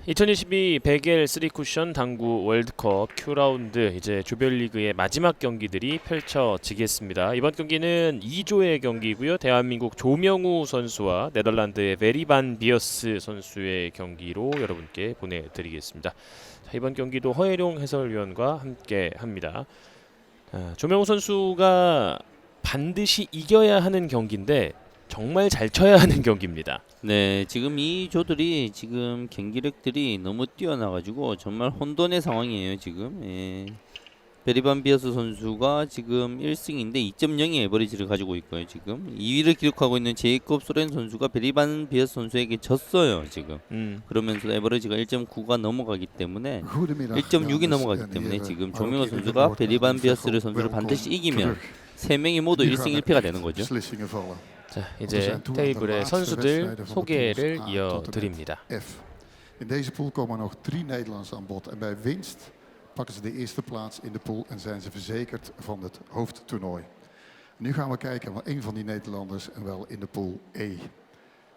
2022 베겔 3쿠션 당구 월드컵 Q라운드 이제 조별리그의 마지막 경기들이 펼쳐지겠습니다. 이번 경기는 2조의 경기고요. 대한민국 조명우 선수와 네덜란드의 베리 반 비어스 선수의 경기로 여러분께 보내드리겠습니다. 자, 이번 경기도 허혜룡 해설위원과 함께 합니다. 조명우 선수가 반드시 이겨야 하는 경기인데 정말 잘 쳐야 하는 경기입니다. 네, 지금 이 조들이 지금 경기력들이 너무 뛰어나가지고 정말 혼돈의 상황이에요 지금. 예. 베리반 비어스 선수가 지금 1승인데 2.0의 에버리지를 가지고 있고요 지금. 2위를 기록하고 있는 제이콥 소렌 선수가 베리반 비어스 선수에게 졌어요 지금. 그러면서 에버리지가 1.9가 넘어가기 때문에 1.6이 넘어가기 때문에 지금 조명호 선수가 베리반 비어스 선수를 반드시 이기면 3명이 모두 1승 1패가 되는 거죠. 자, 이제 테이블의 선수들 소개를 이어드립니다. In deze pool komen nog 3 Nederlanders aan bod. En bij winst pakken ze de eerste plaats in de pool en zijn ze verzekerd van het hoofdtoernooi. Nu gaan we kijken naar een van die Nederlanders en wel in de pool E.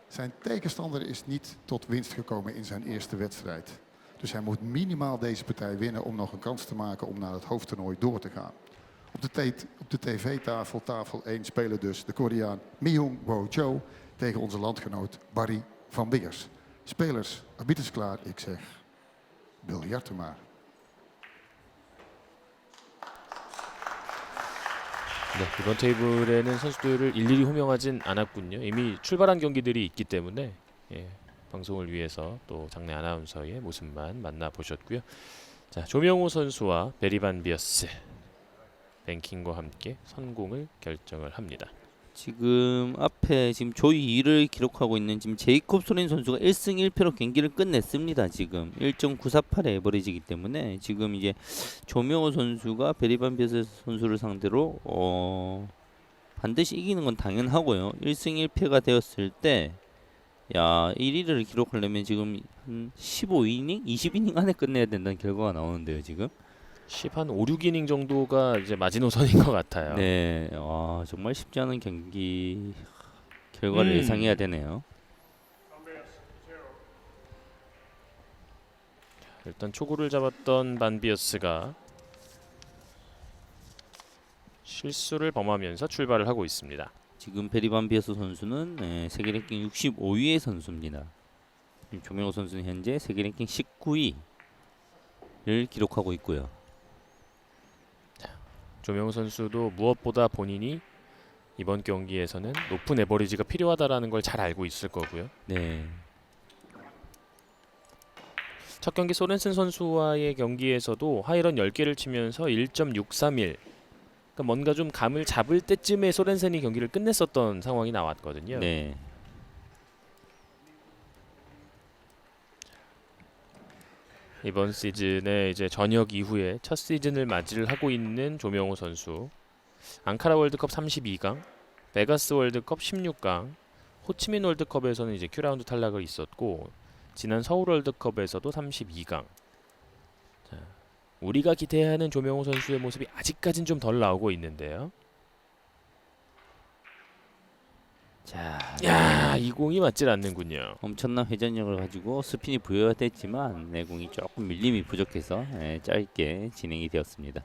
Zijn tegenstander is niet tot winst gekomen in zijn eerste wedstrijd. Dus hij moet minimaal deze partij winnen om nog een kans te maken om naar het hoofdtoernooi door te gaan. Op de tv-tafel, tafel 1, spelen dus de Koreaan Myung Wo Cho tegen onze landgenoot Barry van Beers. Spelers, arbiters klaar, ik zeg, biljarten maar. 네, 이번 테이블에는 선수들을 일일이 호명하진 않았군요. 이미 출발한 경기들이 있기 때문에 방송을 위해서 또 장내 아나운서의 모습만 만나보셨고요. 자, 조명호 선수와 베리 반 비어스 랭킹과 함께 선공을 결정을 합니다. 지금 앞에 지금 조이 2를 기록하고 있는 지금 제이콥 소렌 선수가 1승 1패로 경기를 끝냈습니다. 지금 1.948의 에버리지이기 때문에 지금 이제 조명호 선수가 베리반 비어스 선수를 상대로 반드시 이기는 건 당연하고요. 1승 1패가 되었을 때 1위를 기록하려면 지금 한 15이닝, 20이닝 안에 끝내야 된다는 결과가 나오는데요. 지금 10한 5, 6이닝 정도가 이제 마지노선인 것 같아요. 네, 정말 쉽지 않은 경기 결과를 예상해야 되네요. 일단 초구를 잡았던 반비어스가 실수를 범하면서 출발을 하고 있습니다. 지금 베리반 비어스 선수는 세계 랭킹 65위의 선수입니다. 조명호 선수는 현재 세계 랭킹 19위를 기록하고 있고요. 조명호 선수도 무엇보다 본인이 이번 경기에서는 높은 에버리지가 필요하다라는 걸 잘 알고 있을 거고요. 네. 첫 경기 소렌슨 선수와의 경기에서도 하이런 10개를 치면서 1.631. 그러니까 뭔가 좀 감을 잡을 때쯤에 소렌슨이 경기를 끝냈었던 상황이 나왔거든요. 네. 이번 시즌에 이제 전역 이후에 첫 시즌을 맞이를 하고 있는 조명호 선수. 앙카라 월드컵 32강, 베가스 월드컵 16강, 호치민 월드컵에서는 이제 Q라운드 탈락을 있었고 지난 서울 월드컵에서도 32강. 자, 우리가 기대하는 조명호 선수의 모습이 아직까진 좀 덜 나오고 있는데요. 자, 이 공이 맞질 않는군요. 엄청난 회전력을 가지고 스핀이 부여됐지만 공이 조금 밀림이 부족해서 짧게 진행이 되었습니다.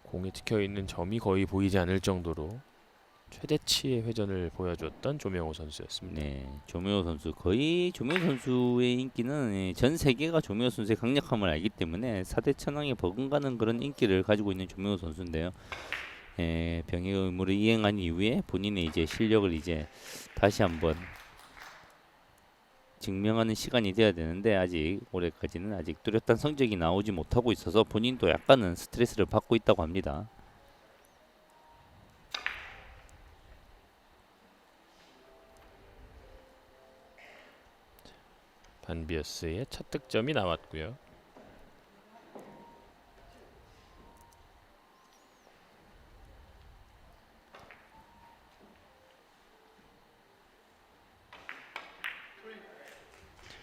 공이 찍혀있는 점이 거의 보이지 않을 정도로 최대치의 회전을 보여줬던 조명호 선수였습니다. 네, 조명호 선수 거의 조명호 선수의 인기는 전 세계가 조명호 선수의 강력함을 알기 때문에 4대 천왕에 버금가는 그런 인기를 가지고 있는 조명호 선수인데요. 병역 의무를 이행한 이후에 본인의 이제 실력을 이제 다시 한번 증명하는 시간이 돼야 되는데 아직 올해까지는 아직 뚜렷한 성적이 나오지 못하고 있어서 본인도 약간은 스트레스를 받고 있다고 합니다. 반비어스의 첫 득점이 나왔고요.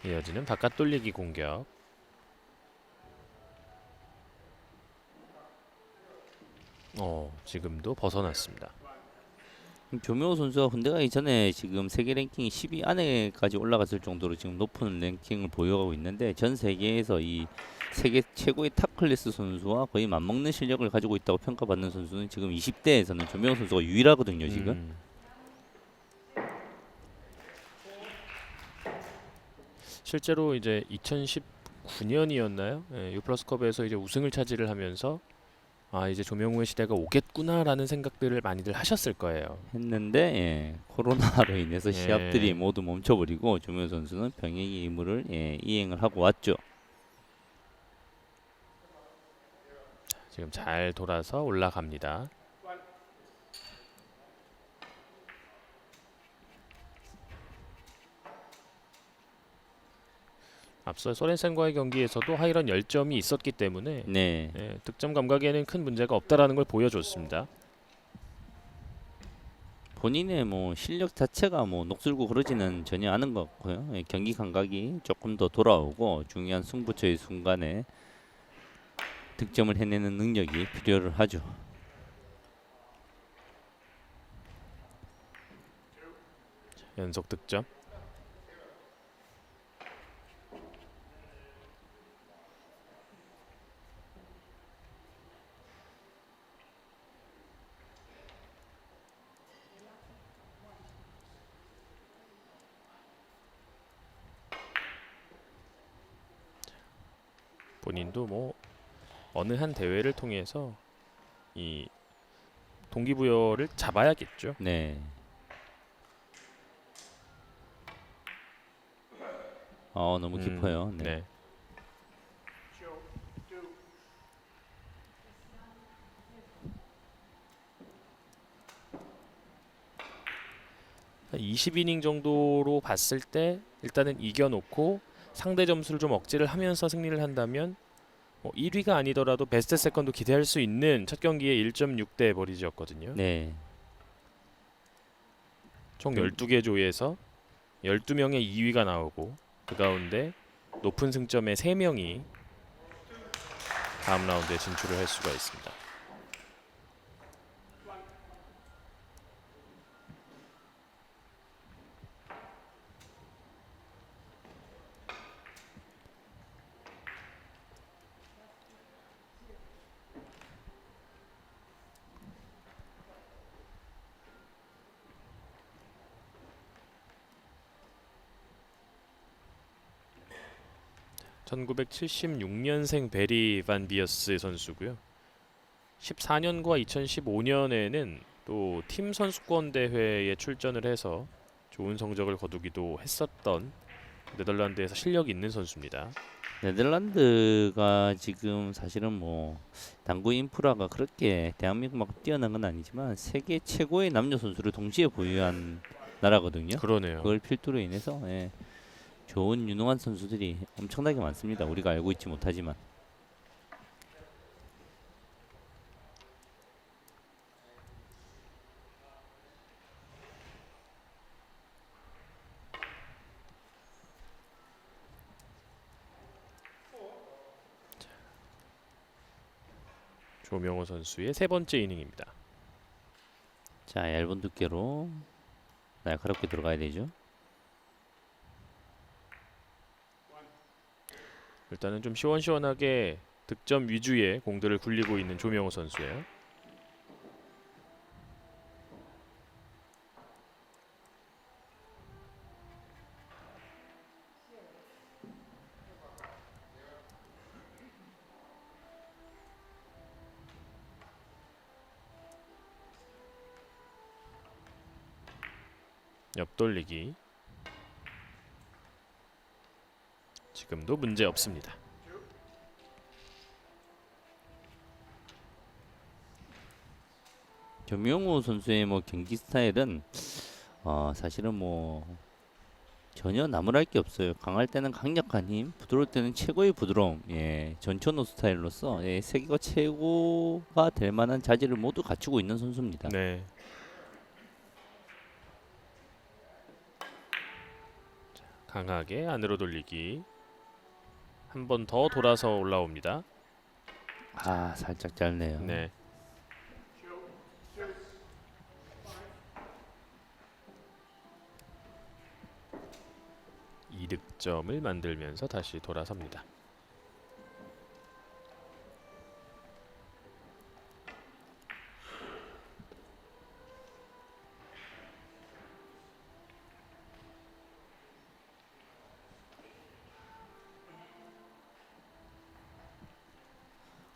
이어지는 바깥 돌리기 공격. 지금도 벗어났습니다. 조명호 선수가 군대 가기 전에 지금 세계 랭킹 10위 안에까지 올라갔을 정도로 지금 높은 랭킹을 보유하고 있는데 전 세계에서 이 세계 최고의 탑 클래스 선수와 거의 맞먹는 실력을 가지고 있다고 평가받는 선수는 지금 20대에서는 조명호 선수가 유일하거든요, 지금. 실제로 이제 2019년이었나요? 예, 유플러스컵에서 이제 우승을 차지를 하면서 아 이제 조명우의 시대가 오겠구나라는 생각들을 많이들 하셨을 거예요. 했는데 코로나로 인해서 예. 시합들이 모두 멈춰버리고 조명호 선수는 병행의 임무를 이행을 하고 왔죠. 지금 잘 돌아서 올라갑니다. 앞서 소렌센과의 경기에서도 하이런 10점이 있었기 때문에 네. 예, 득점 감각에는 큰 문제가 없다라는 걸 보여줬습니다. 본인의 뭐 실력 자체가 뭐 녹슬고 그러지는 전혀 않은 것 같고요. 경기 감각이 조금 더 돌아오고 중요한 승부처의 순간에 득점을 해내는 능력이 필요를 하죠. 연속 득점. 본인도 뭐 어느 한 대회를 통해서 이 동기부여를 잡아야겠죠. 네. 너무 깊어요. 네. 네. 한 20이닝 정도로 봤을 때 일단은 이겨놓고 상대 점수를 좀 억제를 하면서 승리를 한다면 1위가 아니더라도 베스트 세컨도 기대할 수 있는 첫 경기에 1.6대 에버리지였거든요. 네. 총 12개 조에서 12명의 2위가 나오고 그 가운데 높은 승점의 3명이 다음 라운드에 진출을 할 수가 있습니다. (1976년생) 베리 반 비어스 선수고요. 14년과 2015년에는 또 팀 선수권 대회에 출전을 해서 좋은 성적을 거두기도 했었던 네덜란드에서 실력 있는 선수입니다. 네덜란드가 지금 사실은 뭐 당구 인프라가 그렇게 대한민국만큼 뛰어난 건 아니지만 세계 최고의 남녀 선수를 동시에 보유한 나라거든요. 그러네요. 그걸 필두로 인해서 좋은 유능한 선수들이 엄청나게 많습니다. 우리가 알고 있지 못하지만. 조명호 선수의 세 번째 이닝입니다. 자, 얇은 두께로 날카롭게 들어가야 되죠. 일단은 좀 시원시원하게 득점 위주의 공들을 굴리고 있는 조명호 선수예요. 옆돌리기. 지금도 문제 없습니다. 조명호 선수의 뭐 경기 스타일은 사실은 뭐 전혀 나무랄 게 없어요. 강할 때는 강력한 힘, 부드러울 때는 최고의 부드러움. 전천후 스타일로서 세계가 최고가 될 만한 자질을 모두 갖추고 있는 선수입니다. 네. 자, 강하게 안으로 돌리기. 한 번 더 돌아서 올라옵니다. 살짝 짧네요. 네. 이득점을 만들면서 다시 돌아섭니다.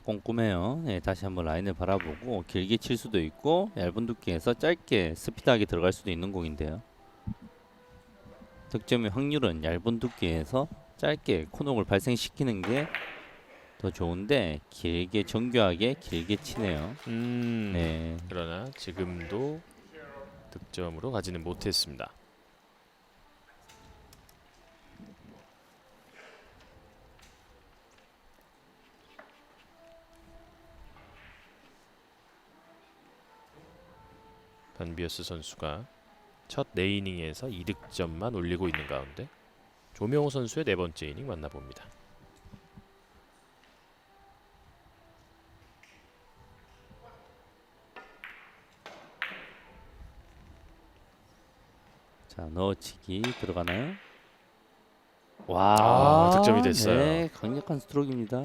꼼꼼해요. 예, 다시 한번 라인을 바라보고 길게 칠 수도 있고 얇은 두께에서 짧게 스피드하게 들어갈 수도 있는 공인데요. 득점의 확률은 얇은 두께에서 짧게 코너를 발생시키는 게 더 좋은데 길게 정교하게 길게 치네요. 네. 그러나 지금도 득점으로 가지는 못했습니다. 반비어스 선수가 첫 4이닝에서 2득점만 올리고 있는 가운데 조명호 선수의 4번째 이닝 만나봅니다. 자, 넣어치기 들어가나요? 와, 득점이 됐어요. 네, 강력한 스트로크입니다.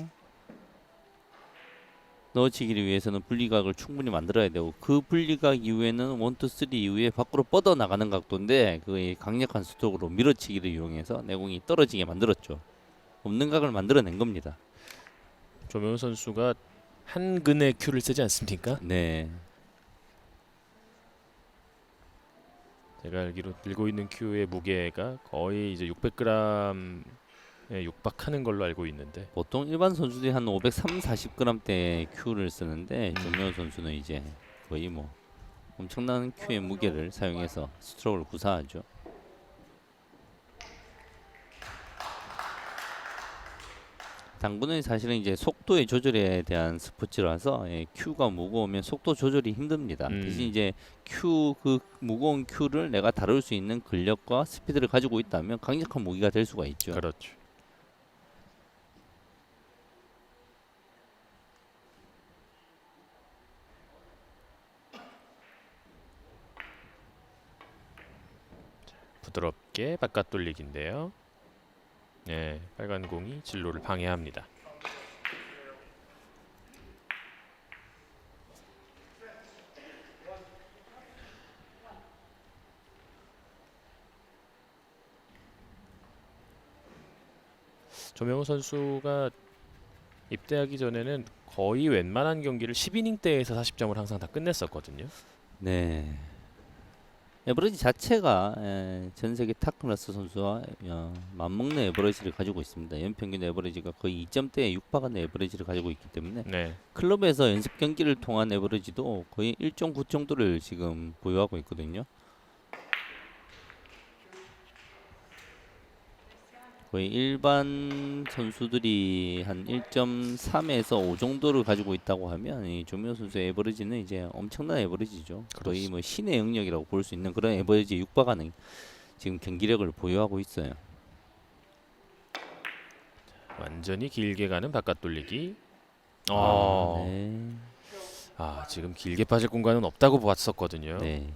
넣어치기를 위해서는 분리각을 충분히 만들어야 되고 그 분리각 이후에는 1, 2, 3 이후에 밖으로 뻗어 나가는 각도인데 그의 강력한 스트로크로 밀어치기를 이용해서 내공이 떨어지게 만들었죠. 없는 각을 만들어낸 겁니다. 조명호 선수가 한근의 큐를 쓰지 않습니까? 네, 제가 알기로 들고 있는 큐의 무게가 거의 이제 600g에 육박하는 걸로 알고 있는데 보통 일반 선수들이 한 530, 40g대 큐를 쓰는데 음. 조명호 선수는 이제 거의 뭐 엄청난 큐의 무게를 사용해서 스트로크를 구사하죠. 당구는 사실은 이제 속도의 조절에 대한 스포츠라서 큐가 무거우면 속도 조절이 힘듭니다. 대신 이제 그 무거운 큐를 내가 다룰 수 있는 근력과 스피드를 가지고 있다면 강력한 무기가 될 수가 있죠. 그렇죠. 부드럽게 바깥 돌리기인데요. 네, 빨간 공이 진로를 방해합니다. 조명호 선수가 입대하기 전에는 거의 웬만한 경기를 10이닝대에서 40점을 항상 다 끝냈었거든요. 네. 에버리지 자체가 전 세계 탑 클래스 선수와 맞먹는 에버리지를 가지고 있습니다. 연평균 에버리지가 거의 2점대에 육박하는 에버리지를 가지고 있기 때문에 네, 클럽에서 연습 경기를 통한 에버리지도 거의 1.9 정도를 지금 보유하고 있거든요. 거의 일반 선수들이 한 1.3에서 5 정도를 가지고 있다고 하면 이 조명호 선수의 에버리지는 이제 엄청난 에버리지죠. 거의 뭐 신의 영역이라고 볼 수 있는 그런 에버리지에 육박하는 지금 경기력을 보유하고 있어요. 완전히 길게 가는 바깥 돌리기. 네. 지금 길게 빠질 공간은 없다고 봤었거든요. 네.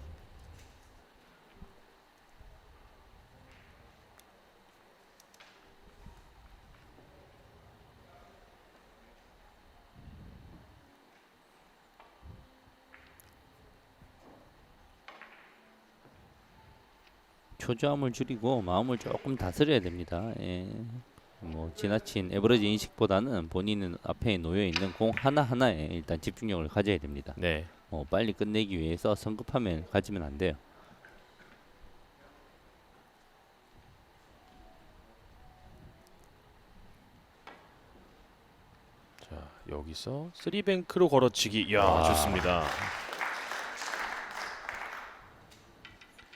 초조함을 줄이고 마음을 조금 다스려야 됩니다. 뭐 지나친 에버리지 인식보다는 본인은 앞에 놓여 있는 공 하나 하나에 일단 집중력을 가져야 됩니다. 네, 빨리 끝내기 위해서 성급함을 가지면 안 돼요. 자 여기서 쓰리뱅크로 걸어치기. 이야, 와. 좋습니다.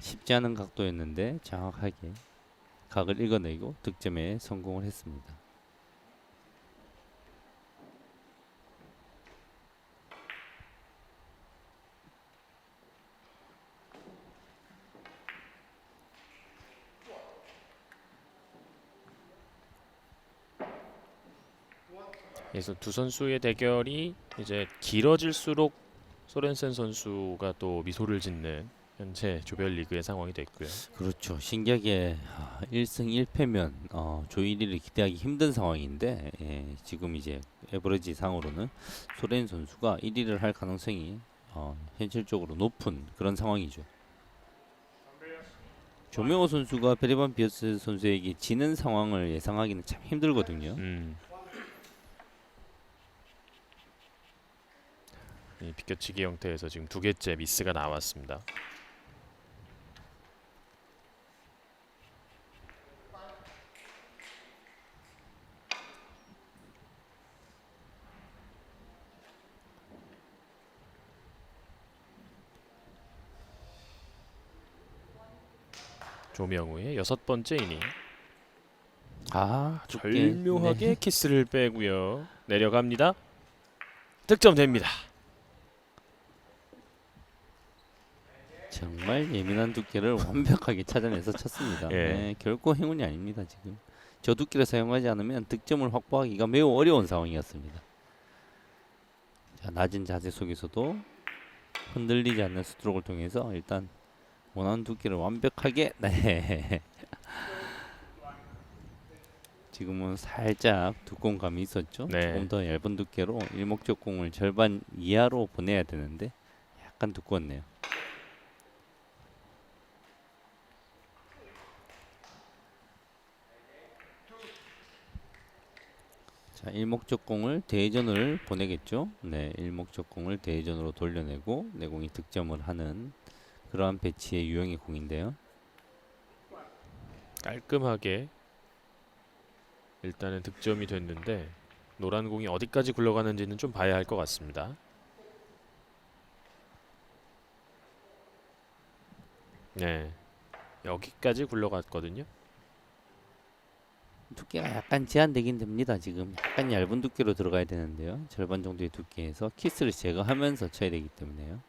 쉽지 않은 각도였는데 정확하게 각을 읽어내고 득점에 성공을 했습니다. 그래서 두 선수의 대결이 이제 길어질수록 소렌센 선수가 또 미소를 짓는 현재 조별리그의 상황이 됐고요. 그렇죠. 신기하게 1승 1패면 조 1위를 기대하기 힘든 상황인데 지금 이제 에버리지 상으로는 소렌 선수가 1위를 할 가능성이 현실적으로 높은 그런 상황이죠. 조명호 선수가 베리반 비어스 선수에게 지는 상황을 예상하기는 참 힘들거든요. 이 비껴치기 형태에서 지금 두 개째 미스가 나왔습니다. 조명우의 6번째 이닝. 절묘하게 네. 키스를 빼고요. 내려갑니다. 득점됩니다. 정말 예민한 두께를 완벽하게 찾아내서 쳤습니다. 예. 네, 결코 행운이 아닙니다. 지금 저 두께를 사용하지 않으면 득점을 확보하기가 매우 어려운 상황이었습니다. 자, 낮은 자세 속에서도 흔들리지 않는 스트로크를 통해서 일단 원하는 두께를 완벽하게 네. 지금은 살짝 두꺼운 감이 있었죠. 네. 조금 더 얇은 두께로 일목적공을 절반 이하로 보내야 되는데 약간 두꺼웠네요. 자, 일목적공을 대전을 보내겠죠. 네, 일목적공을 대전으로 돌려내고 내공이 득점을 하는 그러한 배치의 유형의 공인데요. 깔끔하게 일단은 득점이 됐는데 노란 공이 어디까지 굴러가는지는 좀 봐야 할 것 같습니다. 네, 여기까지 굴러갔거든요. 두께가 약간 제한되긴 됩니다. 지금 약간 얇은 두께로 들어가야 되는데요. 절반 정도의 두께에서 키스를 제거하면서 쳐야 되기 때문에요.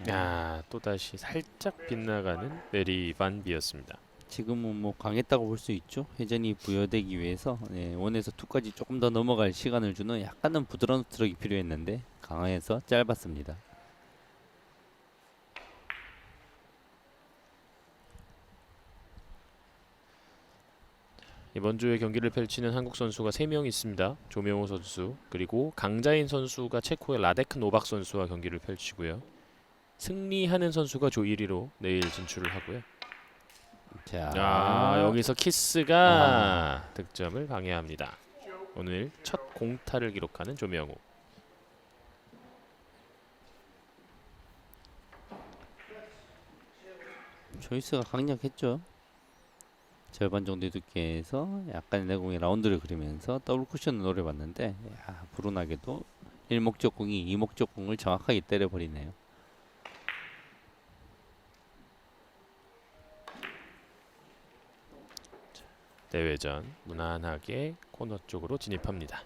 야, 또다시 살짝 빗나가는 베리 반 비였습니다. 지금은 뭐 강했다고 볼 수 있죠. 회전이 부여되기 위해서 원에서 투까지 조금 더 넘어갈 시간을 주는 약간은 부드러운 스트로크가 필요했는데 강해서 짧았습니다. 이번 주에 경기를 펼치는 한국 선수가 3명 있습니다. 조명호 선수 그리고 강자인 선수가 체코의 라데크 노박 선수와 경기를 펼치고요. 승리하는 선수가 조 1위로 내일 진출을 하고요. 자, 여기서 키스가 득점을 방해합니다. 오늘 첫 공타를 기록하는 조명호. 초이스가 강력했죠. 절반 정도의 두께에서 약간의 내공의 라운드를 그리면서 더블 쿠션을 노려봤는데 불운하게도 일목적공이 이목적공을 정확하게 때려버리네요. 대회전 무난하게 코너 쪽으로 진입합니다.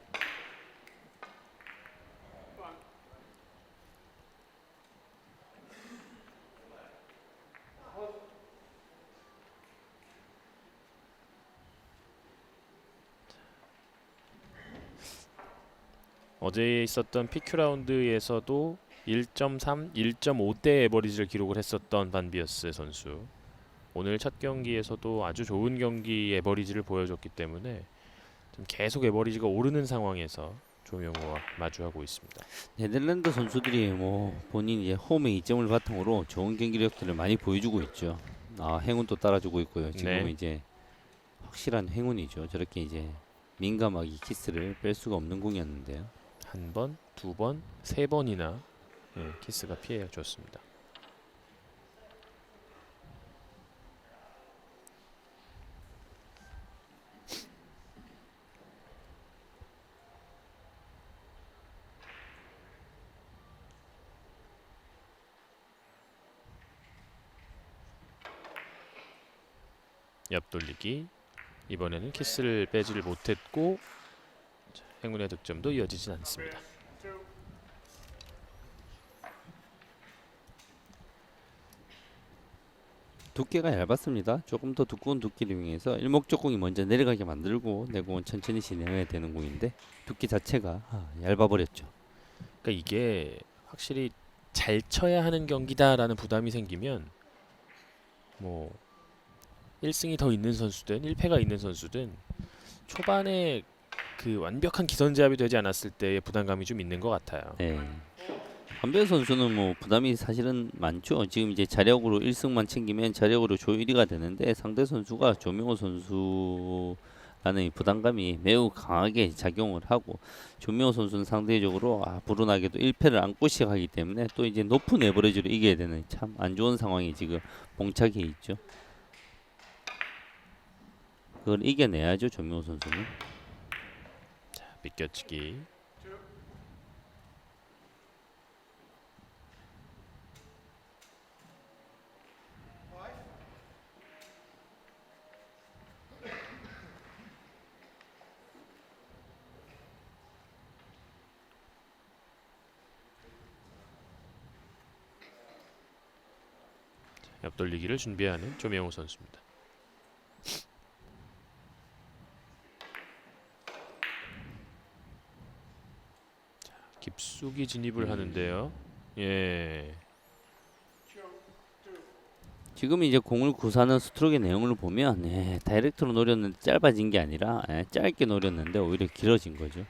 어제 있었던 PQ 라운드에서도 1.3, 1.5대 에버리지를 기록을 했었던 반비어스 선수. 오늘 첫 경기에서도 아주 좋은 경기 에버리지를 보여줬기 때문에 좀 계속 에버리지가 오르는 상황에서 조명호와 마주하고 있습니다. 네덜란드 선수들이 뭐 본인 이제 홈의 이점을 바탕으로 좋은 경기력들을 많이 보여주고 있죠. 행운도 따라주고 있고요. 지금 네. 이제 확실한 행운이죠. 저렇게 이제 민감하게 키스를 뺄 수가 없는 공이었는데요. 한 번, 두 번, 세 번이나 키스가 피해 줬습니다. 옆돌리기. 이번에는 키스를 빼지를 못했고 행운의 득점도 이어지진 않습니다. 두께가 얇았습니다. 조금 더 두꺼운 두께를 이용해서 일목적공이 먼저 내려가게 만들고 내공은 천천히 진행해야 되는 공인데 두께 자체가 얇아버렸죠. 그러니까 이게 확실히 잘 쳐야 하는 경기다라는 부담이 생기면 뭐 1승이 더 있는 선수든 1패가 있는 선수든 초반에 그 완벽한 기선제압이 되지 않았을 때의 부담감이 좀 있는 것 같아요. 네. 한별 선수는 뭐 부담이 사실은 많죠. 지금 이제 자력으로 1승만 챙기면 자력으로 조 1위가 되는데 상대 선수가 조명호 선수라는 이 부담감이 매우 강하게 작용을 하고 조명호 선수는 상대적으로 불운하게도 1패를 안고 시작하기 때문에 또 이제 높은 에버리지로 이겨야 되는 참 안 좋은 상황이 지금 봉착해 있죠. 그걸 이겨내야죠, 조명호 선수는. 비껴치기. 옆돌리기를 준비하는 조명호 선수입니다. 자, 깊숙이 진입을 하는데요. 예. 지금 이제 공을 구사하는 스트로크의 내용을 보면 다이렉트로 노렸는데 짧아진 게 아니라 짧게 노렸는데 오히려 길어진 거죠.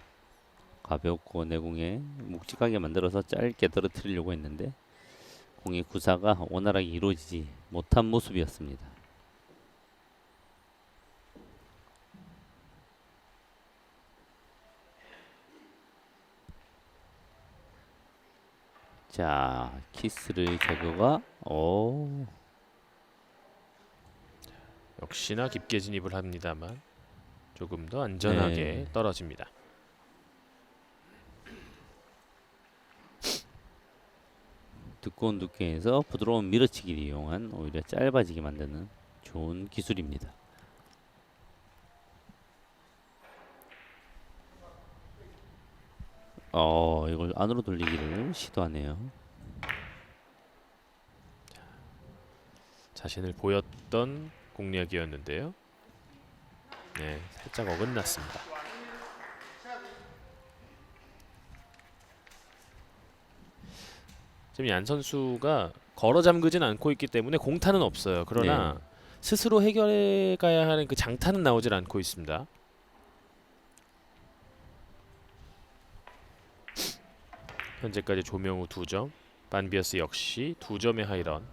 가볍고 내공에 묵직하게 만들어서 짧게 떨어뜨리려고 했는데 공의 구사가 원활하게 이루어지지 못한 모습이었습니다. 자, 키스를 제거가 역시나 깊게 진입을 합니다만 조금 더 안전하게 네. 떨어집니다. 두꺼운 두께에서 부드러운 밀어치기를 이용한 오히려 짧아지게 만드는 좋은 기술입니다. 이걸 안으로 돌리기를 시도하네요. 자신을 보였던 공략이었는데요. 네, 살짝 어긋났습니다. 지금 얀 선수가 걸어 잠그진 않고 있기 때문에 공타는 없어요. 그러나 네. 스스로 해결해 가야 하는 그 장타는 나오질 않고 있습니다. 현재까지 조명우 2점, 반비어스 역시 2점의 하이런.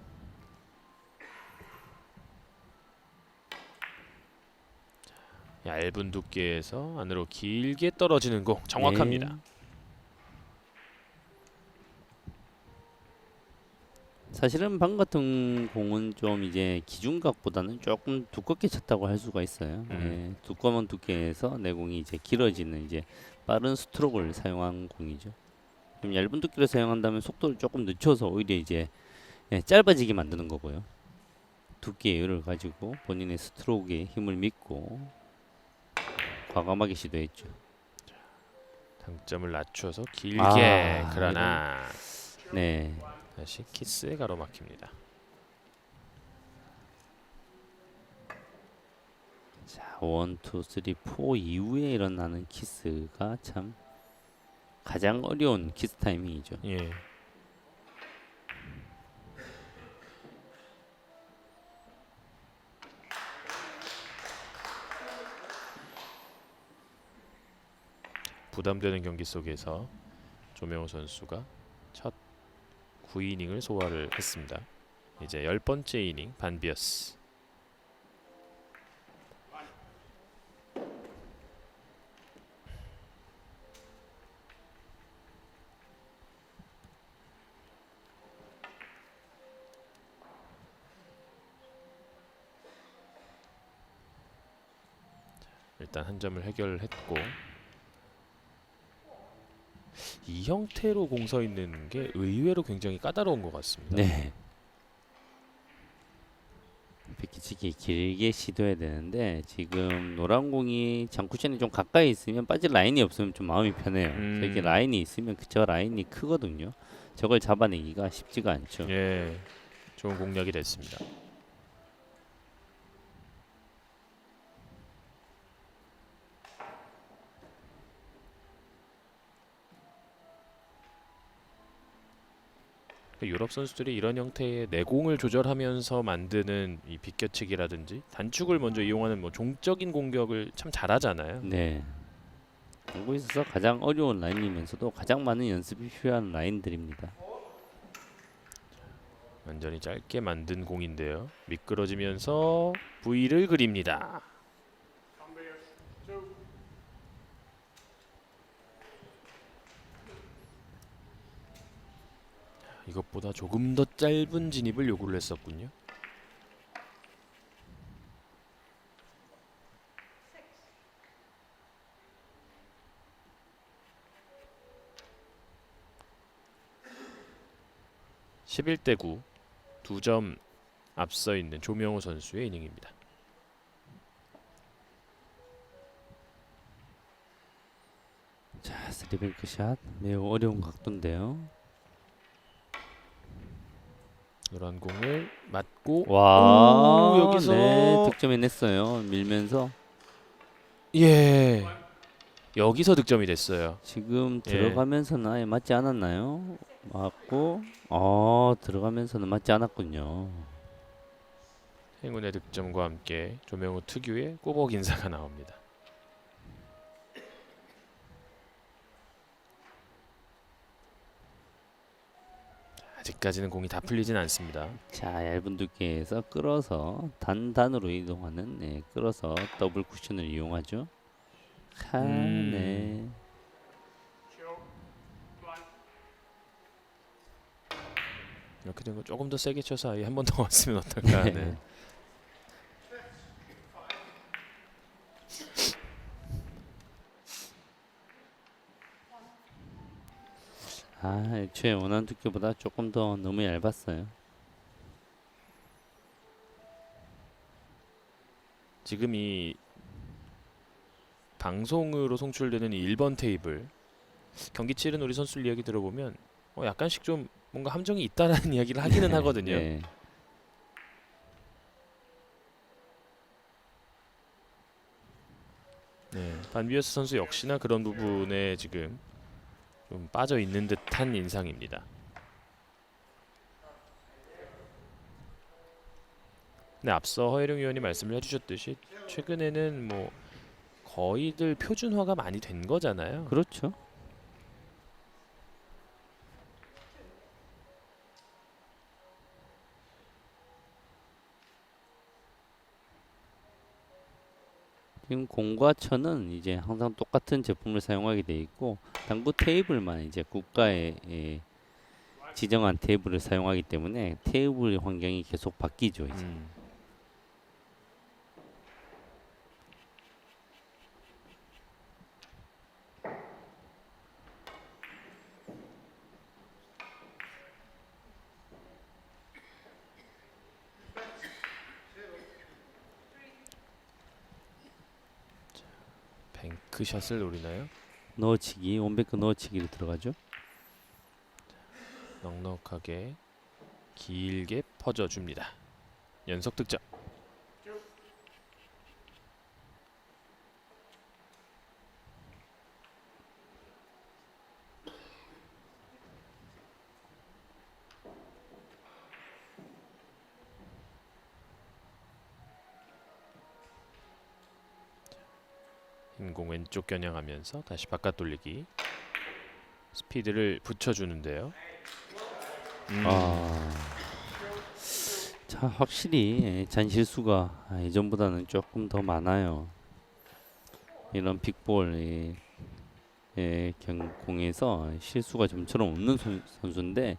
얇은 두께에서 안으로 길게 떨어지는 공 정확합니다. 네. 사실은 방 같은 공은 좀 이제 기준각보다는 조금 두껍게 쳤다고 할 수가 있어요. 두꺼운 두께에서 내공이 이제 길어지는 이제 빠른 스트로크를 사용한 공이죠. 좀 얇은 두께를 사용한다면 속도를 조금 늦춰서 오히려 이제 짧아지게 만드는 거고요. 두께의 여유를 가지고 본인의 스트로크에 힘을 믿고 과감하게 시도했죠. 당점을 낮춰서 길게 그러나 네. 다시 키스에 가로막힙니다. 자, 1, 2, 3, 4 이후에 일어나는 키스가 참 가장 어려운 키스 타이밍이죠. 예. 부담되는 경기 속에서 조명호 선수가 첫 9이닝을 소화를 했습니다. 이제 10번째 이닝 반비어스. 일단 한 점을 해결했고 이 형태로 공 서 있는 게 의외로 굉장히 까다로운 것 같습니다. 네. 비키치기 길게 시도해야 되는데 지금 노란 공이 장쿠션이 좀 가까이 있으면 빠질 라인이 없으면 좀 마음이 편해요. 저기 라인이 있으면 저 라인이 크거든요. 저걸 잡아내기가 쉽지가 않죠. 예, 좋은 공략이 됐습니다. 유럽 선수들이 이런 형태의 내공을 조절하면서 만드는 이 비껴치기라든지 단축을 먼저 이용하는 뭐 종적인 공격을 참 잘하잖아요. 네. 한국에 있어서 가장 어려운 라인이면서도 가장 많은 연습이 필요한 라인들입니다. 완전히 짧게 만든 공인데요. 미끄러지면서 V를 그립니다. 이것보다 조금 더 짧은 진입을 요구를 했었군요. (11대 9) 2점 앞서 있는 조명우 선수의 이닝입니다. 자, 스리뱅크 샷 매우 어려운 각도인데요. 노란 공을 맞고 와, 오, 여기서 네, 득점해냈어요. 밀면서 예 여기서 득점이 됐어요. 지금 예. 들어가면서는 아예 맞지 않았나요? 맞고, 들어가면서는 맞지 않았군요. 행운의 득점과 함께 조명우 특유의 꾸벅 인사가 나옵니다. 아직까지는 공이 다 풀리진 않습니다. 자, 얇은 두께에서 끌어서 단단으로 이동하는, 네, 끌어서 더블 쿠션을 이용하죠. 네. 이렇게 된 거 조금 더 세게 쳐서 아예 한 번 더 왔으면 어떨까 하는. 네. 애초에 원하는 두께보다 조금 더 너무 얇았어요. 지금 이 방송으로 송출되는 이 1번 테이블 경기 치른 우리 선수들 이야기 들어보면 약간씩 좀 뭔가 함정이 있다라는 이야기를 하기는 하거든요. 네. 네, 반비어스 선수 역시나 그런 부분에 지금 좀 빠져 있는 듯한 인상입니다. 네, 앞서 허혜룡 위원이 말씀을 해주셨듯이 최근에는 뭐 거의들 표준화가 많이 된 거잖아요. 그렇죠. 지금 공과 천은 이제 항상 똑같은 제품을 사용하게 돼 있고 당구 테이블만 이제 국가의 지정한 테이블을 사용하기 때문에 테이블 환경이 계속 바뀌죠. 이제. 뱅크샷을 노리나요? 넣어치기, 원뱅크 넣어치기로 들어가죠. 넉넉하게 길게 퍼져줍니다. 연속 득점. 흰공 왼쪽 겨냥하면서 다시 바깥 돌리기. 스피드를 붙여주는데요. 자, 확실히 잔실수가 예전보다는 조금 더 많아요. 이런 빅볼 공에서 실수가 좀처럼 없는 선수인데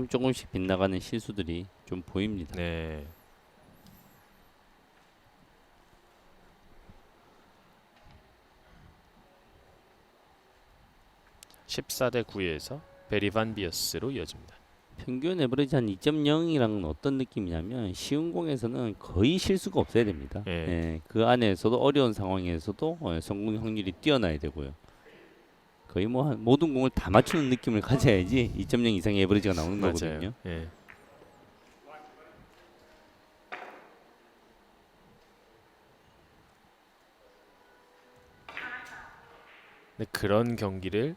조금씩 빗나가는 실수들이 좀 보입니다. 네. (14대 9에서) 베리 반 비어스로 이어집니다. 평균 에버리지 한 2.0이랑은 어떤 느낌이냐면 쉬운 공에서는 거의 실수가 없어야 됩니다. 네. 그 안에서도 어려운 상황에서도 성공 확률이 뛰어나야 되고요. 거의 뭐 모든 공을 다 맞추는 느낌을 가져야지 2.0 이상의 에버리지가 나오는 맞아요. 거거든요. 네. 네, 그런 경기를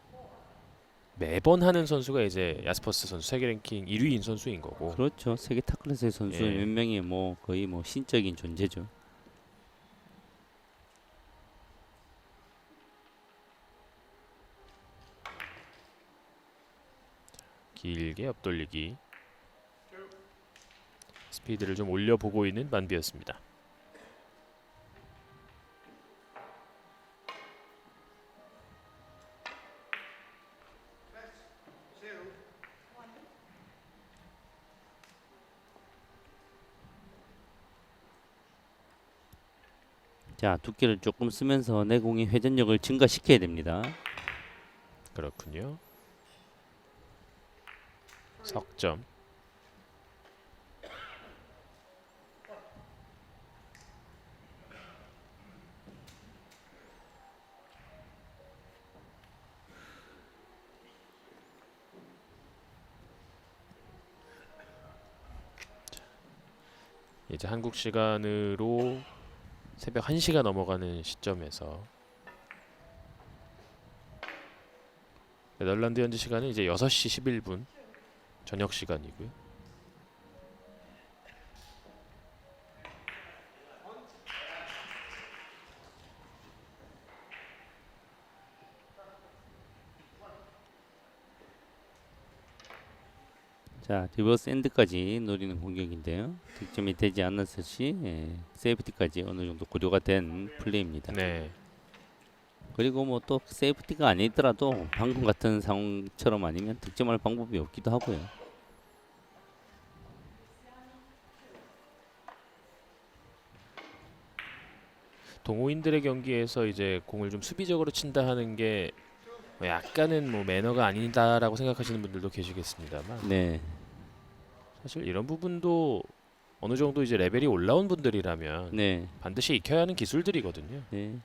매번 하는 선수가 이제 야스퍼스 선수 세계 랭킹 1위인 선수인 거고. 그렇죠. 세계 탑클래스의 선수 예. 몇 명이 뭐 거의 뭐 신적인 존재죠. 길게 옆돌리기. 스피드를 좀 올려보고 있는 만비였습니다. 자, 두께를 조금 쓰면서 내공의 회전력을 증가시켜야 됩니다. 그렇군요. 석점. 이제 한국 시간으로 새벽 1시가 넘어가는 시점에서 네덜란드 현지 시간은 이제 6시 11분 저녁 시간이고요. 자, 리버스 엔드까지 노리는 공격인데요. 득점이 되지 않았을 시 세이프티까지 어느 정도 고려가 된 플레이입니다. 네. 그리고 뭐 또 세이프티가 아니더라도 방금 같은 상황처럼 아니면 득점할 방법이 없기도 하고요. 동호인들의 경기에서 이제 공을 좀 수비적으로 친다 하는 게뭐 약간은 뭐 매너가 아니다라고 생각하시는 분들도 계시겠습니다만 네, 사실 이런 부분도 어느 정도 이제 레벨이 올라온 분들이라면 네, 반드시 익혀야 하는 기술들이거든요. 네.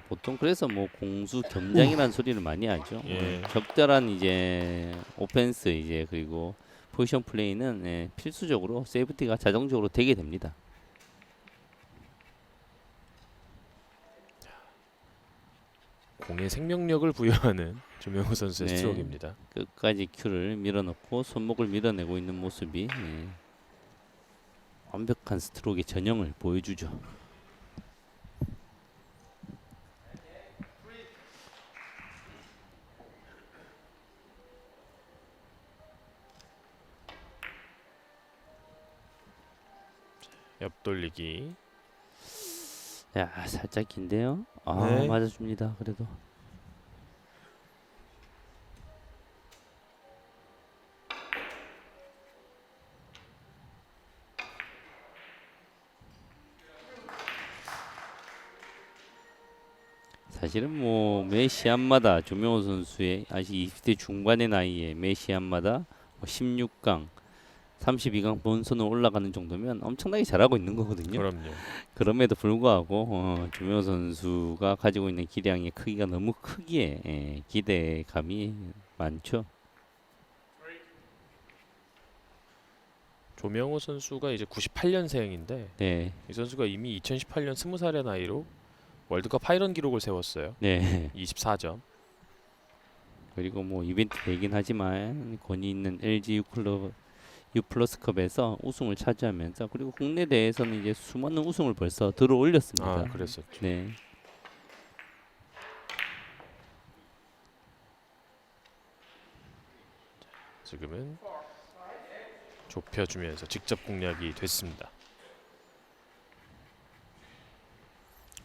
보통 그래서 뭐 공수 겸장이라는 소리를 많이 하죠. 예. 적절한 이제 오펜스 이제 그리고 포지션 플레이는 필수적으로 세이프티가 자동적으로 되게 됩니다. 공의 생명력을 부여하는 조명호 선수의 네. 스트로크입니다. 끝까지 큐를 밀어넣고 손목을 밀어내고 있는 모습이 완벽한 스트로크의 전형을 보여주죠. 옆돌리기. 야, 살짝 긴데요. 아, 네. 맞아줍니다. 그래도 사실은 뭐 매 시합마다 조명호 선수의 아직 20대 중반의 나이에 매 시합마다 16강, 32강 본선을 올라가는 정도면 엄청나게 잘하고 있는 거거든요. 그럼요. 그럼에도 불구하고 조명호 선수가 가지고 있는 기량의 크기가 너무 크기에 기대감이 많죠. 조명호 선수가 이제 98년생인데 네, 이 선수가 이미 2018년 20살의 나이로 월드컵 파이런 기록을 세웠어요. 네. 24점. 그리고 뭐 이벤트 되긴 하지만 권위 있는 LG U+컵에서 우승을 차지하면서 그리고 국내 대회에서는 이제 수많은 우승을 벌써 들어 올렸습니다. 아, 그랬었죠. 네. 지금은 좁혀주면서 직접 공략이 됐습니다.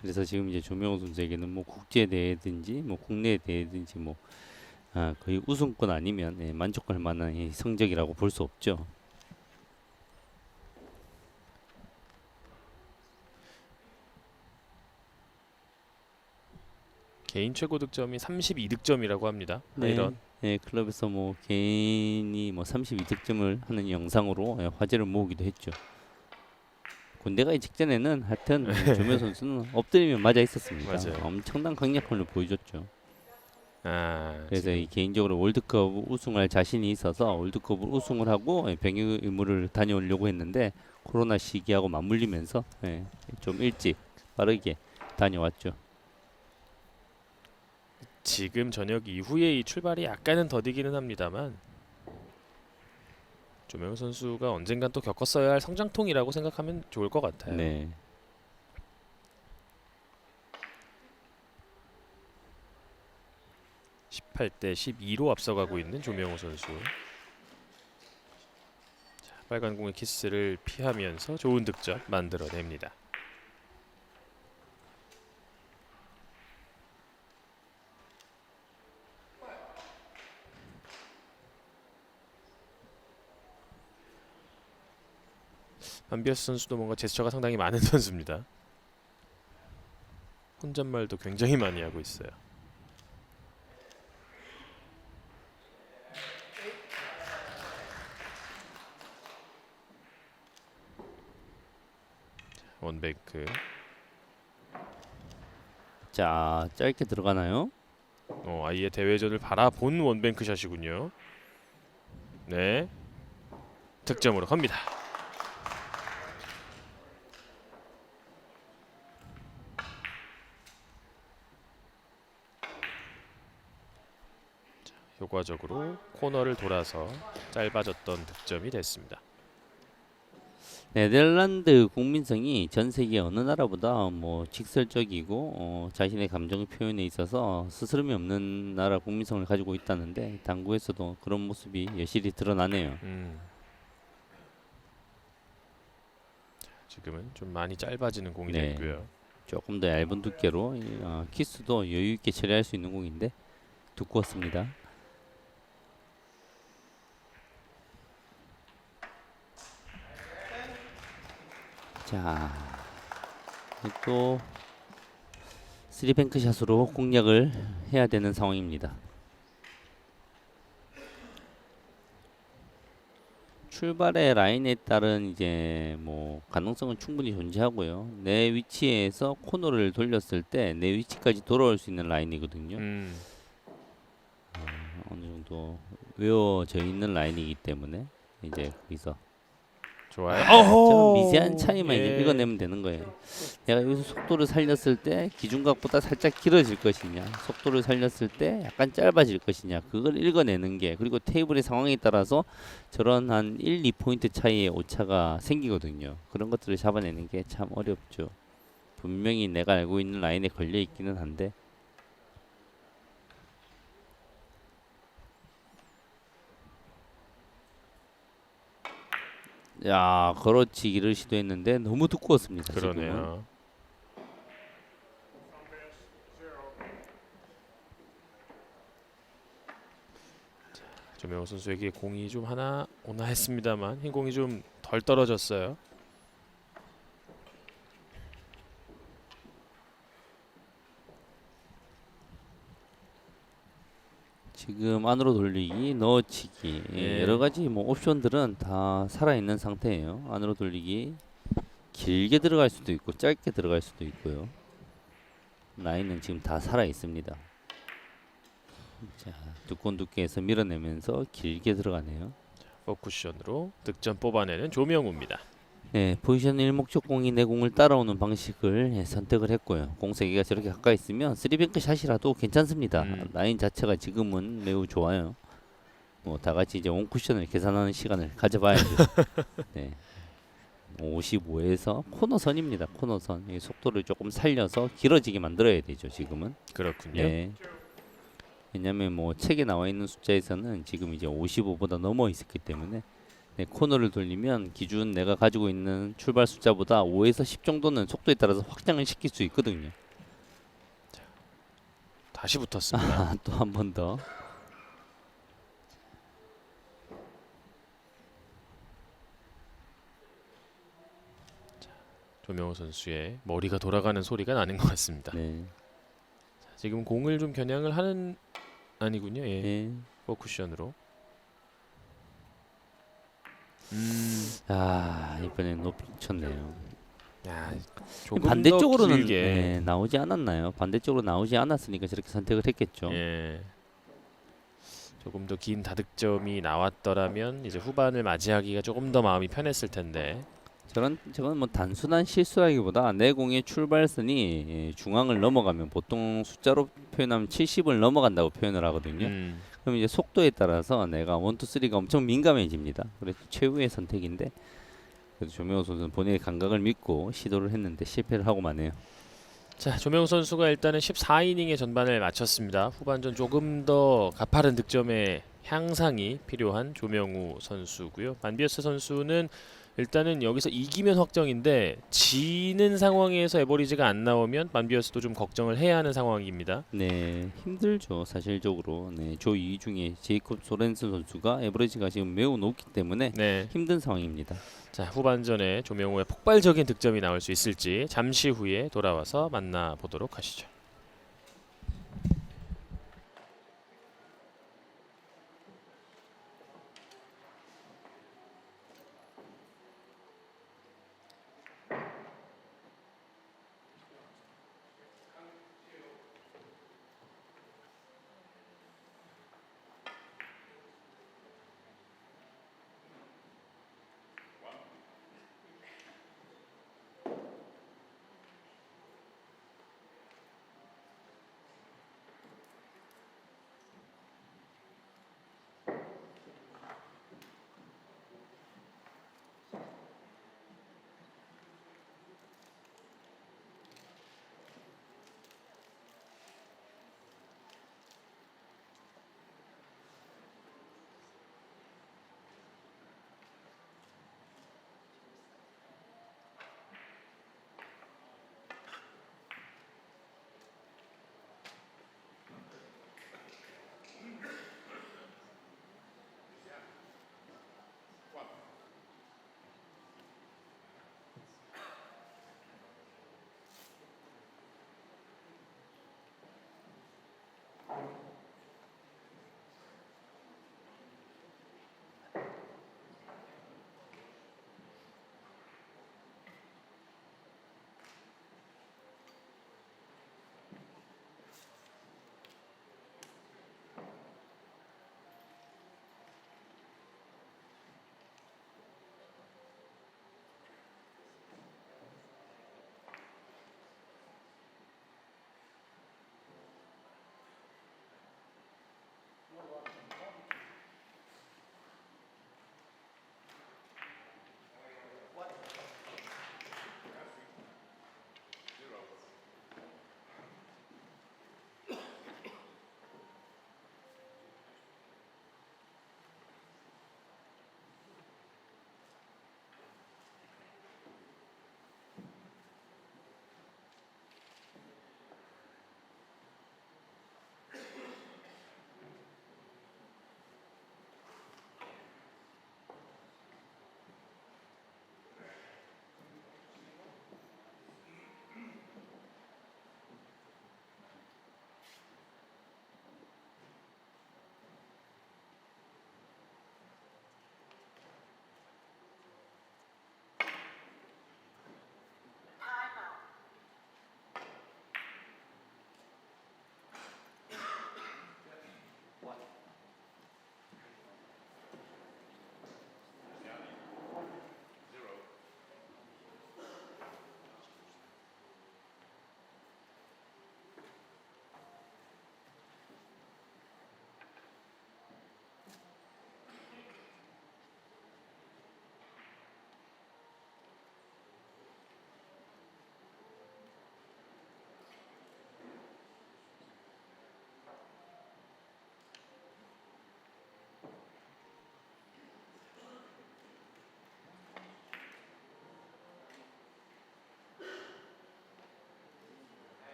그래서 지금 이제 조명호 선수에게는 뭐 국제 대회든지 뭐 국내 대회든지 뭐 거의 우승권 아니면 만족할 만한 이 성적이라고 볼 수 없죠. 개인 최고 득점이 32득점이라고 합니다. 네. 이런 네, 클럽에서 뭐 개인이 뭐 32득점을 하는 영상으로 화제를 모으기도 했죠. 군대 가기 직전에는 하여튼 조명 선수는 엎드리면 맞아 있었습니다. 맞아요. 엄청난 강력함을 보여줬죠. 그래서 지금 이 개인적으로 월드컵 우승할 자신이 있어서 월드컵을 우승을 하고 병역 의무를 다녀오려고 했는데 코로나 시기하고 맞물리면서 좀 일찍 빠르게 다녀왔죠. 지금 저녁 이후에 이 출발이 약간은 더디기는 합니다만 조명우 선수가 언젠간 또 겪었어야 할 성장통이라고 생각하면 좋을 것 같아요. 네. 18대 12로 앞서가고 있는 조명우 선수. 자, 빨간 공의 키스를 피하면서 좋은 득점 만들어냅니다. 반비어스 선수도 뭔가 제스처가 상당히 많은 선수입니다. 혼잣말도 굉장히 많이 하고 있어요. 원뱅크. 자, 짧게 들어가나요? 아예 대회전을 바라본 원뱅크 샷이군요. 네, 득점으로 갑니다. 자, 효과적으로 코너를 돌아서 짧아졌던 득점이 됐습니다. 네덜란드 국민성이 전 세계 어느 나라보다 뭐 직설적이고 자신의 감정 표현에 있어서 스스럼이 없는 나라 국민성을 가지고 있다는데 당구에서도 그런 모습이 여실히 드러나네요. 지금은 좀 많이 짧아지는 공이 네. 됐고요. 조금 더 얇은 두께로 키스도 여유 있게 처리할 수 있는 공인데 두꺼웠습니다. 자, 또 쓰리뱅크 샷으로 공략을 해야 되는 상황입니다. 출발의 라인에 따른 이제 뭐 가능성은 충분히 존재하고요. 내 위치에서 코너를 돌렸을 때 내 위치까지 돌아올 수 있는 라인이거든요. 어느 정도 외워져 있는 라인이기 때문에 이제 거기서 좋아요. 좀 미세한 차이만 이제 예. 읽어내면 되는 거예요. 내가 여기서 속도를 살렸을 때 기준각보다 살짝 길어질 것이냐, 속도를 살렸을 때 약간 짧아질 것이냐, 그걸 읽어내는 게, 그리고 테이블의 상황에 따라서 저런 한 1, 2포인트 차이의 오차가 생기거든요. 그런 것들을 잡아내는 게 참 어렵죠. 분명히 내가 알고 있는 라인에 걸려 있기는 한데 야, 걸어치기를 시도했는데 너무 두꺼웠습니다. 지금은. 그러네요. 조명호 선수에게 공이 좀 하나 오나 했습니다만 흰 공이 좀 덜 떨어졌어요. 지금 안으로 돌리기, 넣어치기, 예. 여러 가지 뭐 옵션들은 다 살아 있는 상태예요. 안으로 돌리기 길게 들어갈 수도 있고 짧게 들어갈 수도 있고요. 라인은 지금 다 살아 있습니다. 자, 두꺼운 두께에서 밀어내면서 길게 들어가네요. 포쿠션으로 득점 뽑아내는 조명우입니다. 네, 포지션 일목적공이 내 공을 따라오는 방식을 선택을 했고요. 공 세기가 저렇게 가까이 있으면 쓰리뱅크 샷이라도 괜찮습니다. 라인 자체가 지금은 매우 좋아요. 뭐 다 같이 이제 원쿠션을 계산하는 시간을 가져봐야죠. 네. 55에서 코너선입니다. 코너선. 이 속도를 조금 살려서 길어지게 만들어야 되죠. 지금은. 그렇군요. 네. 왜냐하면 뭐 책에 나와 있는 숫자에서는 지금 이제 55보다 넘어 있었기 때문에 네, 코너를 돌리면 기준 내가 가지고 있는 출발 숫자보다 5에서 10 정도는 속도에 따라서 확장을 시킬 수 있거든요. 다시 붙었습니다. 또 한 번 더. 조명호 선수의 머리가 돌아가는 소리가 나는 것 같습니다. 네. 지금 공을 좀 겨냥을 하는 아니군요. 예. 네. 포쿠션으로. 이번엔 높이 쳤네요. 야, 조금 반대쪽으로는 더 길게. 네, 나오지 않았나요? 반대쪽으로 나오지 않았으니까 저렇게 선택을 했겠죠. 예. 조금 더 긴 다득점이 나왔더라면 이제 후반을 맞이하기가 조금 더 마음이 편했을 텐데. 저건 뭐 단순한 실수라기보다 내 공의 출발선이 중앙을 넘어가면 보통 숫자로 표현하면 70을 넘어간다고 표현을 하거든요. 그럼 이제 속도에 따라서 내가 1, 2, 3가 엄청 민감해집니다. 그래서 최후의 선택인데 그래도 조명호 선수는 본인의 감각을 믿고 시도를 했는데 실패를 하고 마네요. 자, 조명우 선수가 일단은 14이닝의 전반을 마쳤습니다. 후반전 조금 더 가파른 득점의 향상이 필요한 조명우 선수고요. 만비어스 선수는 일단은 여기서 이기면 확정인데 지는 상황에서 에버리지가 안 나오면 만비어스도 좀 걱정을 해야 하는 상황입니다. 네, 힘들죠. 사실적으로. 네, 조 2위 중에 제이콥 소렌슨 선수가 에버리지가 지금 매우 높기 때문에 네. 힘든 상황입니다. 자, 후반전에 조명우의 폭발적인 득점이 나올 수 있을지 잠시 후에 돌아와서 만나보도록 하시죠.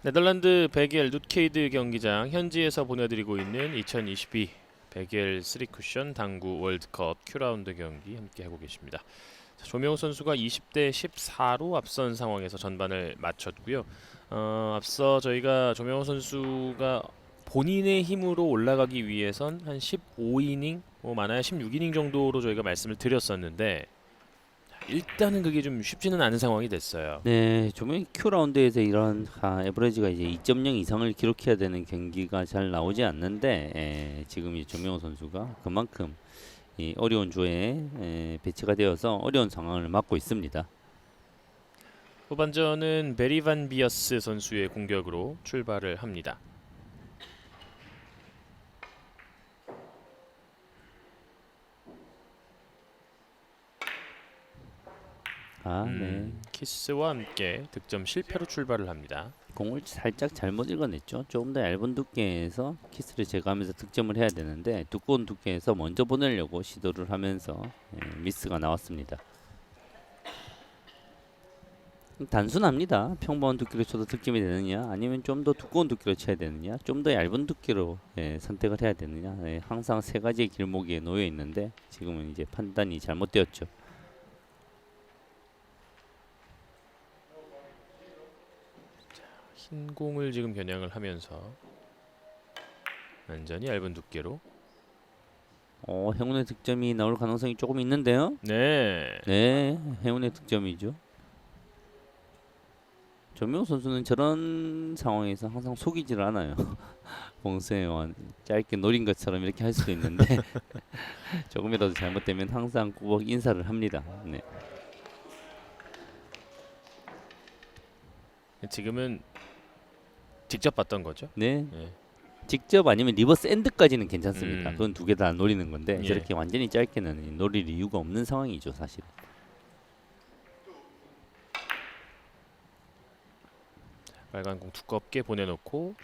네덜란드 베겔 누케이드 경기장 현지에서 보내드리고 있는 2022 베겔 3쿠션 당구 월드컵 Q라운드 경기 함께 하고 계십니다. 자, 조명호 선수가 20대 14로 앞선 상황에서 전반을 마쳤고요. 앞서 저희가 조명호 선수가 본인의 힘으로 올라가기 위해선 한 15이닝, 뭐 많아야 16이닝 정도로 저희가 말씀을 드렸었는데 일단은 그게 좀 쉽지는 않은 상황이 됐어요. 네, 조명이 Q 라운드에서 이런 에버리지가 이제 2.0 이상을 기록해야 되는 경기가 잘 나오지 않는데 지금 이 조명호 선수가 그만큼 이 어려운 조에 배치가 되어서 어려운 상황을 맞고 있습니다. 후반전은 베리 반 비어스 선수의 공격으로 출발을 합니다. 네. 키스와 함께 득점 실패로 출발을 합니다. 공을 살짝 잘못 읽어냈죠. 조금 더 얇은 두께에서 키스를 제거하면서 득점을 해야 되는데 두꺼운 두께에서 먼저 보내려고 시도를 하면서 미스가 나왔습니다. 단순합니다. 평범한 두께로 쳐도 득점이 되느냐, 아니면 좀 더 두꺼운 두께로 쳐야 되느냐, 좀 더 얇은 두께로 선택을 해야 되느냐, 항상 세 가지의 길목에 놓여 있는데 지금은 이제 판단이 잘못되었죠. 흰 공을 지금 겨냥을 하면서 완전히 얇은 두께로. 행운의 득점이 나올 가능성이 조금 있는데요. 네. 네, 행운의 득점이죠. 조명호 선수는 저런 상황에서 항상 속이질 않아요. 봉쇄와 짧게 노린 것처럼 이렇게 할 수도 있는데 조금이라도 잘못되면 항상 꼭 인사를 합니다. 네. 지금은 직접 봤던 거죠? 네. 네. 직접 아니면 리버스 엔드까지는 괜찮습니다. 음. 그건 두 개 다 노리는 건데 예. 저렇게 완전히 짧게는 노릴 이유가 없는 상황이죠, 사실. 빨간 공 두껍게 보내놓고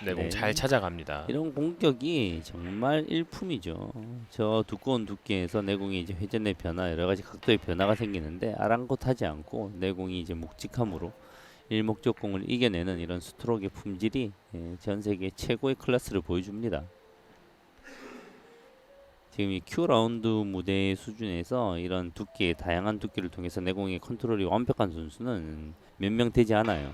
내공 네. 잘 찾아갑니다. 이런 공격이 정말 일품이죠. 저 두꺼운 두께에서 내공이 이제 회전의 변화, 여러 가지 각도의 변화가 생기는데 아랑곳하지 않고 내공이 이제 묵직함으로 일목적공을 이겨내는 이런 스트로크의 품질이 전 세계 최고의 클래스를 보여줍니다. 지금 이 Q 라운드 무대 수준에서 이런 두께, 다양한 두께를 통해서 내공의 컨트롤이 완벽한 선수는 몇 명 되지 않아요.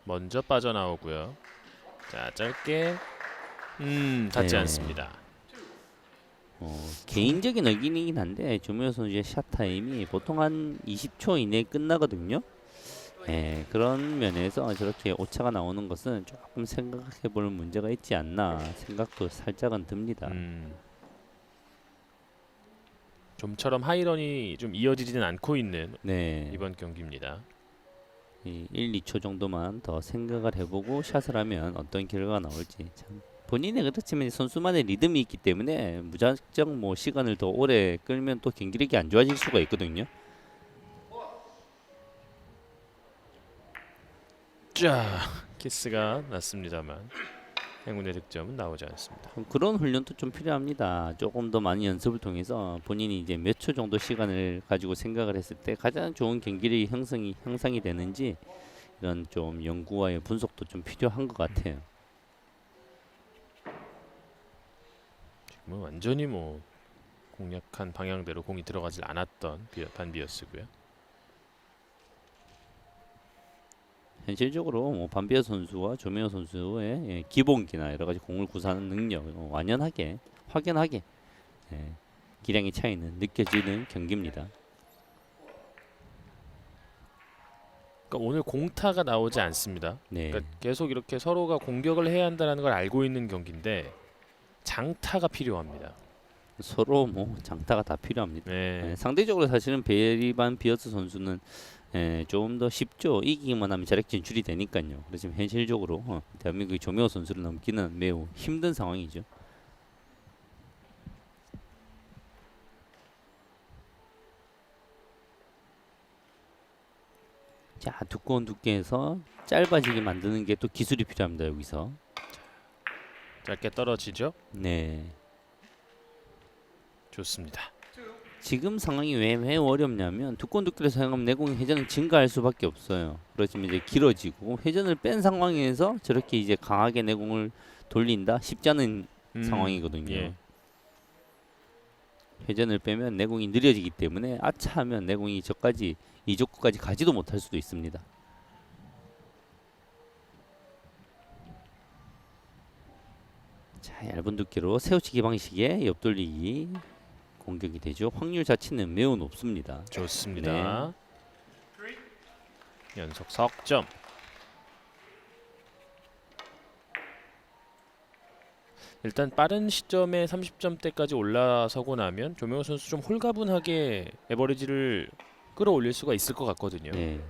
먼저 빠져나오고요. 자, 짧게 닿지 네. 않습니다. 개인적인 의견이긴 한데 조명호 선수의 샷 타임이 보통 한 20초 이내에 끝나거든요. 그런 면에서 저렇게 오차가 나오는 것은 조금 생각해 볼 문제가 있지 않나 생각도 살짝은 듭니다. 좀처럼 하이런이 좀 이어지지는 않고 있는 네. 이번 경기입니다. 이 1, 2초 정도만 더 생각을 해보고 샷을 하면 어떤 결과가 나올지 참 본인의 그렇지만 선수만의 리듬이 있기 때문에 무작정 뭐 시간을 더 오래 끌면 또 경기력이 안 좋아질 수가 있거든요. 자, 키스가 났습니다만 행운의 득점은 나오지 않습니다. 그런 훈련도 좀 필요합니다. 조금 더 많은 연습을 통해서 본인이 이제 몇 초 정도 시간을 가지고 생각을 했을 때 가장 좋은 경기력이 형성이 되는지 이런 좀 연구와의 분석도 좀 필요한 것 같아요. 지금은 완전히 뭐 공략한 방향대로 공이 들어가질 않았던 반비어스고요. 현실적으로 뭐 반비어 선수와 조명호 선수의 기본기나 여러 가지 공을 구사하는 능력 완연하게 확연하게 기량의 차이는 느껴지는 경기입니다. 그러니까 오늘 공타가 나오지 않습니다. 네. 그러니까 계속 이렇게 서로가 공격을 해야 한다는 걸 알고 있는 경기인데 장타가 필요합니다. 서로 뭐 장타가 다 필요합니다. 네. 상대적으로 사실은 베리 반 비어스 선수는 좀 더 쉽죠. 이기기만 하면 자력 진출이 되니까요. 그렇지만 현실적으로 대한민국의 조명호 선수를 넘기는 매우 힘든 상황이죠. 자, 두꺼운 두께에서 짧아지게 만드는 게 또 기술이 필요합니다. 여기서. 짧게 떨어지죠. 네. 좋습니다. 지금 상황이 왜 매우 어렵냐면 두꺼운 두께를 사용하면 내공의 회전은 증가할 수밖에 없어요. 그렇지만 이제 길어지고 회전을 뺀 상황에서 저렇게 이제 강하게 내공을 돌린다 쉽지 않은 상황이거든요. 예. 회전을 빼면 내공이 느려지기 때문에 아차하면 내공이 저까지 이 족구까지 가지도 못할 수도 있습니다. 자, 얇은 두께로 세우치기 방식의 옆돌리기 공격이 되죠. 확률 자체는 매우 높습니다. 좋습니다. 연속 석점. 일단 빠른 시점에 30점대까지 올라서고 나면 조명호 선수 좀 홀가분하게 에버리지를 끌어올릴 수가 있을 것 같거든요. 네.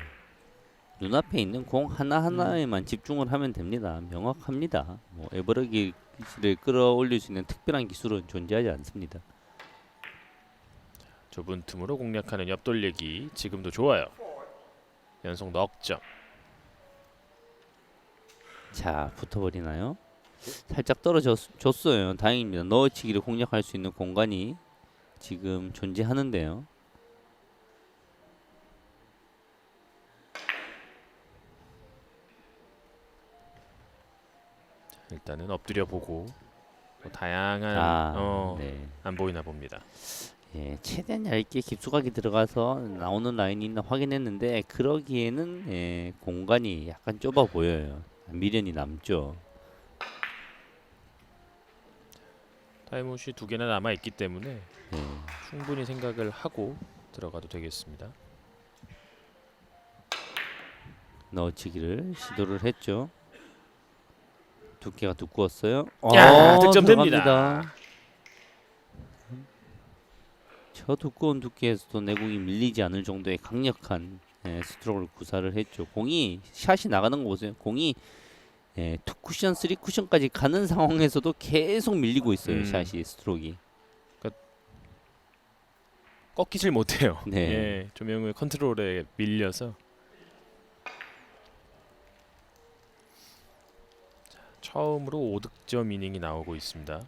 눈앞에 있는 공 하나하나에만 집중을 하면 됩니다. 명확합니다. 뭐 에버리지를 끌어올릴 수 있는 특별한 기술은 존재하지 않습니다. 좁은 틈으로 공략하는 옆돌리기 지금도 좋아요. 연속 넉 점. 자, 붙어버리나요? 살짝 떨어졌어요. 다행입니다. 넣어치기를 공략할 수 있는 공간이 지금 존재하는데요. 일단은 엎드려 보고 또 다양한 네. 안 보이나 봅니다. 예, 최대한 얇게 깊숙하게 들어가서 나오는 라인이 있나 확인했는데 그러기에는 예, 공간이 약간 좁아 보여요. 미련이 남죠. 타임아웃이 2개나 남아 있기 때문에 예. 충분히 생각을 하고 들어가도 되겠습니다. 넣어치기를 시도를 했죠. 두께가 두꺼웠어요. 야, 득점됩니다. 들어갑니다. 저 두꺼운 두께에서도 내공이 밀리지 않을 정도의 강력한 스트로크를 구사를 했죠. 공이 샷이 나가는 거 보세요. 공이 2쿠션, 3쿠션까지 가는 상황에서도 계속 밀리고 있어요. 샷이 스트로크이. 꺾이질 못해요. 네. 예, 조명우의 컨트롤에 밀려서. 자, 처음으로 5득점 이닝이 나오고 있습니다.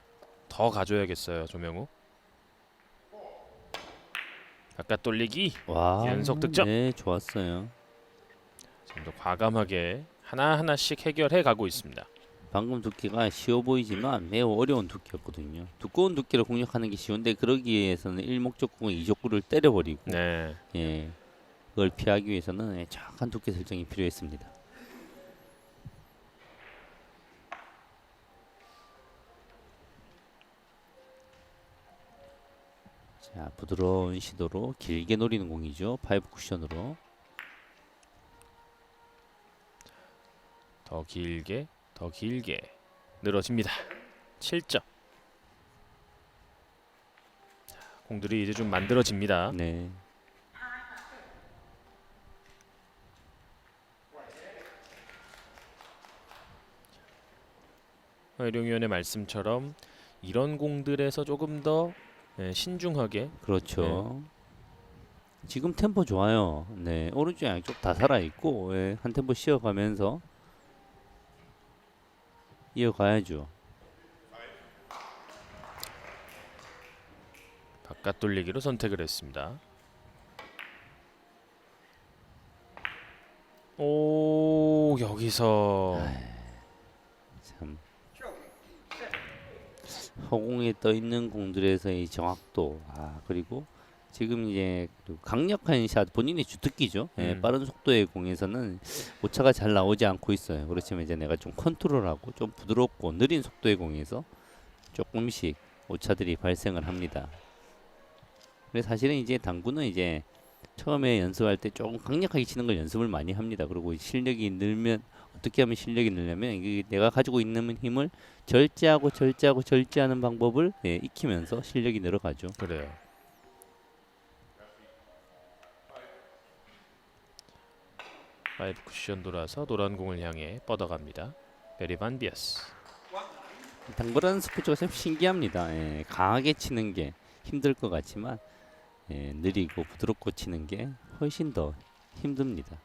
더 가져야겠어요, 조명우. 바깥 돌리기. 와, 연속 득점. 네, 좋았어요. 좀 더 과감하게 하나하나씩 해결해 가고 있습니다. 방금 두께가 쉬워 보이지만 매우 어려운 두께였거든요. 두꺼운 두께를 공략하는 게 쉬운데 그러기 위해서는 일목적공의 이족구를 때려버리고 네. 예, 그걸 피하기 위해서는 정확한 두께 설정이 필요했습니다. 자, 부드러운 시도로 길게 노리는 공이죠. 5 쿠션으로. 더 길게 늘어집니다. 7점. 공들이 이제 좀 만들어집니다. 네. 해룡위원의 말씀처럼 이런 공들에서 조금 더 신중하게. 그렇죠. 지금 템포 좋아요. 네, 오른쪽 양쪽 다 살아 있고 한 템포 쉬어가면서 이어가야죠. 바깥 돌리기로 선택을 했습니다. 오, 여기서 참 허공에 떠 있는 공들에서의 정확도, 그리고 지금 이제 그 강력한 샷, 본인의 주특기죠. 빠른 속도의 공에서는 오차가 잘 나오지 않고 있어요. 그렇지만 이제 내가 좀 컨트롤하고 좀 부드럽고 느린 속도의 공에서 조금씩 오차들이 발생을 합니다. 그래서 사실은 이제 당구는 이제 처음에 연습할 때 조금 강력하게 치는 걸 연습을 많이 합니다. 그리고 실력이 늘면 어떻게 하면 실력이 늘냐면 이게 내가 가지고 있는 힘을 절제하는 방법을 익히면서 실력이 늘어가죠. 그래요. 파이브 쿠션 돌아서 노란 공을 향해 뻗어갑니다. 베리 반 비어스. 당구라는 스포츠가 참 신기합니다. 강하게 치는 게 힘들 것 같지만 느리고 부드럽고 치는 게 훨씬 더 힘듭니다.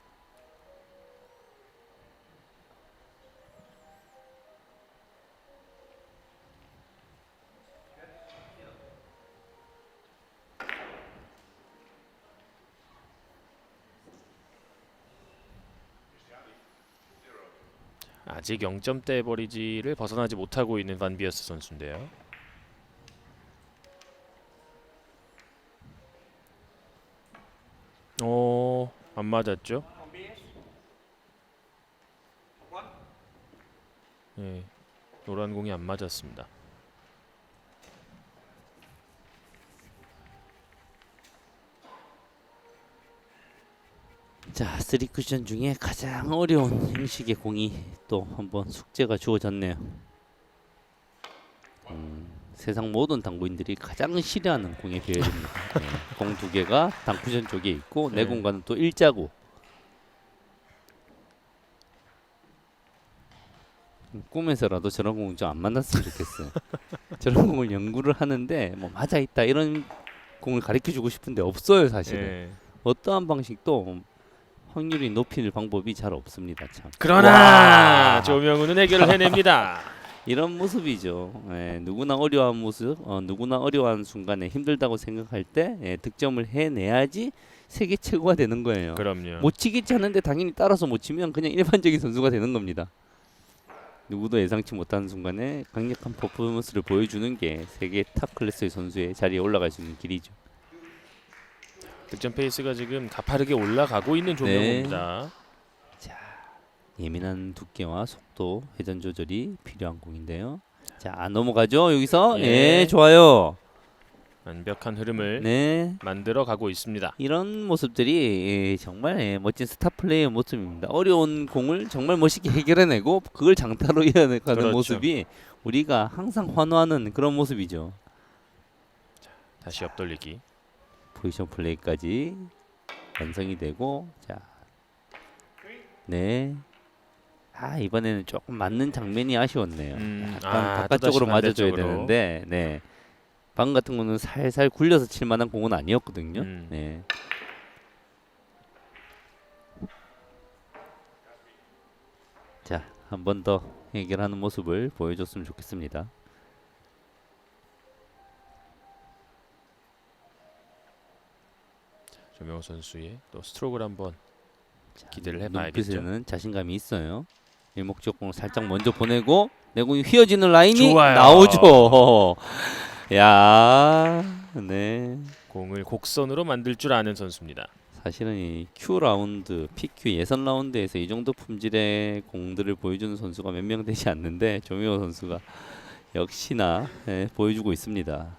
아직 0점대 에버리지를 벗어나지 못하고 있는 반 비어스 선수인데요. 안 맞았죠? 네, 노란 공이 안 맞았습니다. 자, 3쿠션 중에 가장 어려운 형식의 공이 또 한번 숙제가 주어졌네요. 세상 모든 당구인들이 가장 싫어하는 공의 배열입니다. 네, 공 두 개가 당쿠션 쪽에 있고 내 네. 공과는 또 일자고. 꿈에서라도 저런 공 좀 안 만났으면 좋겠어요. 저런 공을 연구를 하는데 뭐 맞아 있다 이런 공을 가르쳐 주고 싶은데 없어요, 사실은. 네. 어떠한 방식도 확률이 높일 방법이 잘 없습니다. 참. 그러나 와. 조명우는 해결을 해냅니다. 이런 모습이죠. 누구나 어려운 모습, 누구나 어려운 순간에 힘들다고 생각할 때 득점을 해내야지 세계 최고가 되는 거예요. 그럼요. 못 치겠지 하는데 당연히 따라서 못 치면 그냥 일반적인 선수가 되는 겁니다. 누구도 예상치 못하는 순간에 강력한 퍼포먼스를 보여주는 게 세계 탑 클래스의 선수의 자리에 올라갈 수 있는 길이죠. 득점 페이스가 지금 가파르게 올라가고 있는 조명우입니다. 예민한 두께와 속도, 회전 조절이 필요한 공인데요. 자, 넘어가죠. 여기서 예. 좋아요. 완벽한 흐름을 네. 만들어 가고 있습니다. 이런 모습들이 정말 멋진 스타 플레이의 모습입니다. 어려운 공을 정말 멋있게 해결해내고 그걸 장타로 이어가는 그렇죠. 모습이 우리가 항상 환호하는 그런 모습이죠. 다시 옆돌리기. 포지션 플레이까지 완성이 되고, 자, 네. 이번에는 조금 맞는 장면이 아쉬웠네요. 약간 바깥쪽으로 또다시 맞아줘야 반대쪽으로. 되는데, 네. 방금 같은 거는 살살 굴려서 칠 만한 공은 아니었거든요. 네. 자, 한 번 더 해결하는 모습을 보여줬으면 좋겠습니다. 조명우 선수의 또 스트로크를 한번 자, 기대를 해봐야겠죠. 눈빛에는 자신감이 있어요. 일목적공을 살짝 먼저 보내고 내공이 휘어지는 라인이 좋아요. 나오죠. 야, 네. 공을 곡선으로 만들 줄 아는 선수입니다. 사실은 이 Q 라운드, PQ 예선 라운드에서 이 정도 품질의 공들을 보여주는 선수가 몇 명 되지 않는데 조명호 선수가 역시나 보여주고 있습니다.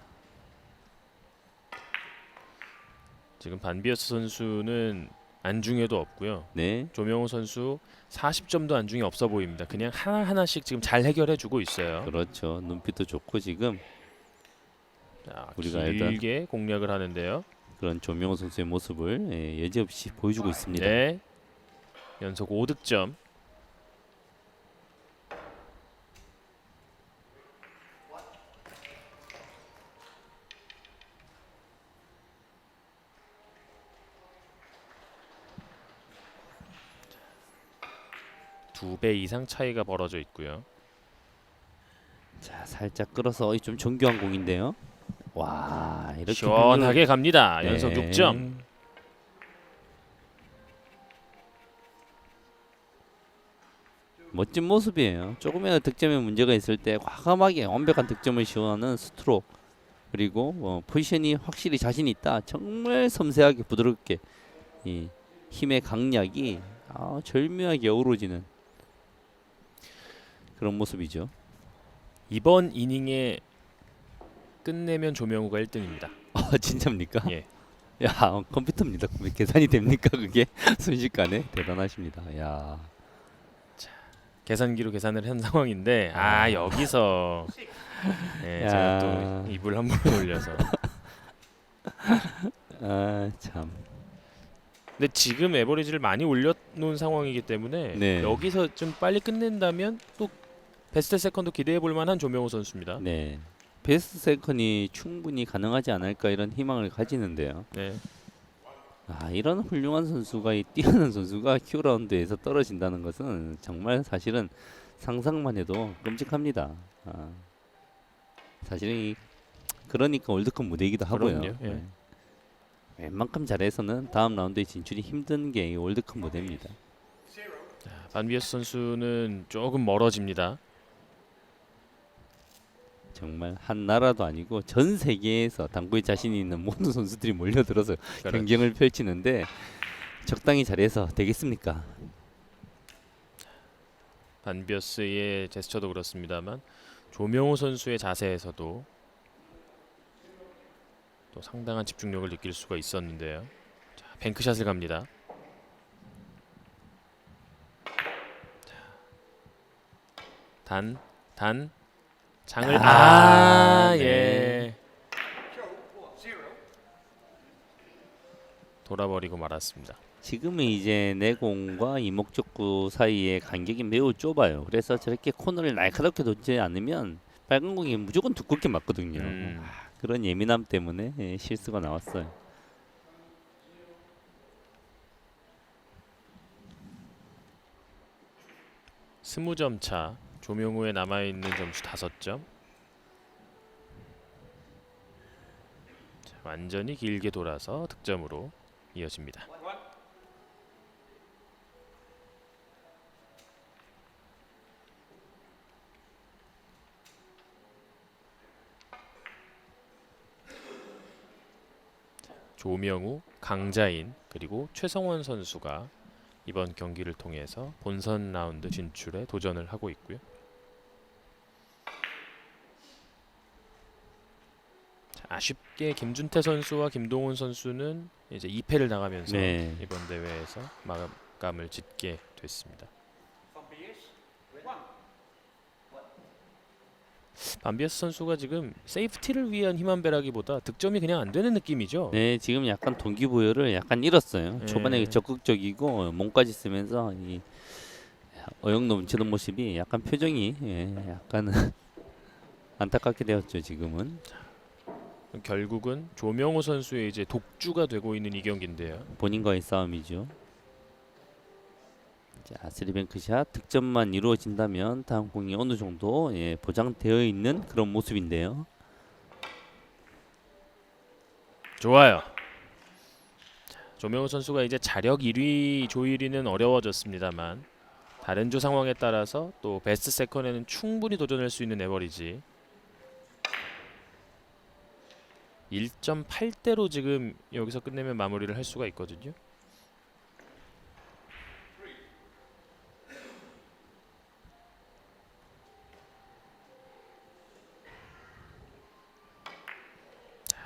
지금 반비어스 선수는 안중에도 없고요. 네. 조명우 선수 40점도 안중에 없어 보입니다. 그냥 하나하나씩 지금 잘 해결해주고 있어요. 그렇죠. 눈빛도 좋고 지금 자, 우리가 길게 공략을 하는데요. 그런 조명호 선수의 모습을 여지없이 보여주고 있습니다. 네. 연속 5득점. 두 배 이상 차이가 벌어져 있고요. 자, 살짝 끌어서 좀 정교한 공인데요. 와, 이렇게 시원하게 갑니다. 네. 연속 6점. 멋진 모습이에요. 조금이라도 득점에 문제가 있을 때 과감하게 완벽한 득점을 시도하는 스트로크, 그리고 포지션이 확실히 자신 있다. 정말 섬세하게 부드럽게 이 힘의 강약이 절묘하게 어우러지는 그런 모습이죠. 이번 이닝에 끝내면 조명우가 1등입니다. 진짜입니까? 예. 야, 컴퓨터입니다. 계산이 됩니까 그게? 순식간에 대단하십니다. 야. 계산기로 계산을 한 상황인데 여기서 네, 제가 또 입을 한 번 올려서 참. 근데 지금 에버리지를 많이 올려놓은 상황이기 때문에 네. 여기서 좀 빨리 끝낸다면 또 베스트 세컨도 기대해 볼 만한 조명우 선수입니다. 네. 베스트 세컨이 충분히 가능하지 않을까 이런 희망을 가지는데요. 네. 이런 훌륭한 선수가, 이 뛰어난 선수가 Q 라운드에서 떨어진다는 것은 정말 사실은 상상만 해도 끔찍합니다. 사실은 그러니까 월드컵 무대이기도 하고요. 그럼요, 예. 네. 웬만큼 잘해서는 다음 라운드에 진출이 힘든 게 이 월드컵 무대입니다. 반비어스 선수는 조금 멀어집니다. 정말 한 나라도 아니고 전 세계에서 당구에 자신이 있는 모든 선수들이 몰려들어서 그렇죠. 경쟁을 펼치는데 적당히 잘해서 되겠습니까? 반비어스의 제스처도 그렇습니다만 조명호 선수의 자세에서도 또 상당한 집중력을 느낄 수가 있었는데요. 자, 뱅크샷을 갑니다. 단 장을 예. 돌아버리고 말았습니다. 지금은 이제 내공과 이목적구 사이의 간격이 매우 좁아요. 그래서 저렇게 코너를 날카롭게 던지지 않으면 빨간 공이 무조건 두껍게 맞거든요. 그런 예민함 때문에 실수가 나왔어요. 스무 점 차. 조명우에 남아있는 점수 5점. 자, 완전히 길게 돌아서 득점으로 이어집니다. 조명우, 강자인 그리고 최성원 선수가 이번 경기를 통해서 본선 라운드 진출에 도전을 하고 있고요. 자, 아쉽게 김준태 선수와 김동훈 선수는 이제 2패를 당하면서 네. 이번 대회에서 마감을 짓게 됐습니다. 반비에스 선수가 지금 세이프티를 위한 힘안배라기보다 득점이 그냥 안 되는 느낌이죠. 네, 지금 약간 동기부여를 약간 잃었어요. 네. 초반에 적극적이고 몸까지 쓰면서 이 어영 넘치는 모습이 약간 표정이 약간 안타깝게 되었죠. 지금은 결국은 조명호 선수의 이제 독주가 되고 있는 이 경기인데요. 본인과의 싸움이죠. 자, 쓰리뱅크샷 득점만 이루어진다면 다음 공이 어느 정도 보장되어 있는 그런 모습인데요. 좋아요. 자, 조명호 선수가 이제 자력 1위 조 1위는 어려워졌습니다만 다른 조 상황에 따라서 또 베스트 세컨에는 충분히 도전할 수 있는 에버리지 1.8대로 지금 여기서 끝내면 마무리를 할 수가 있거든요.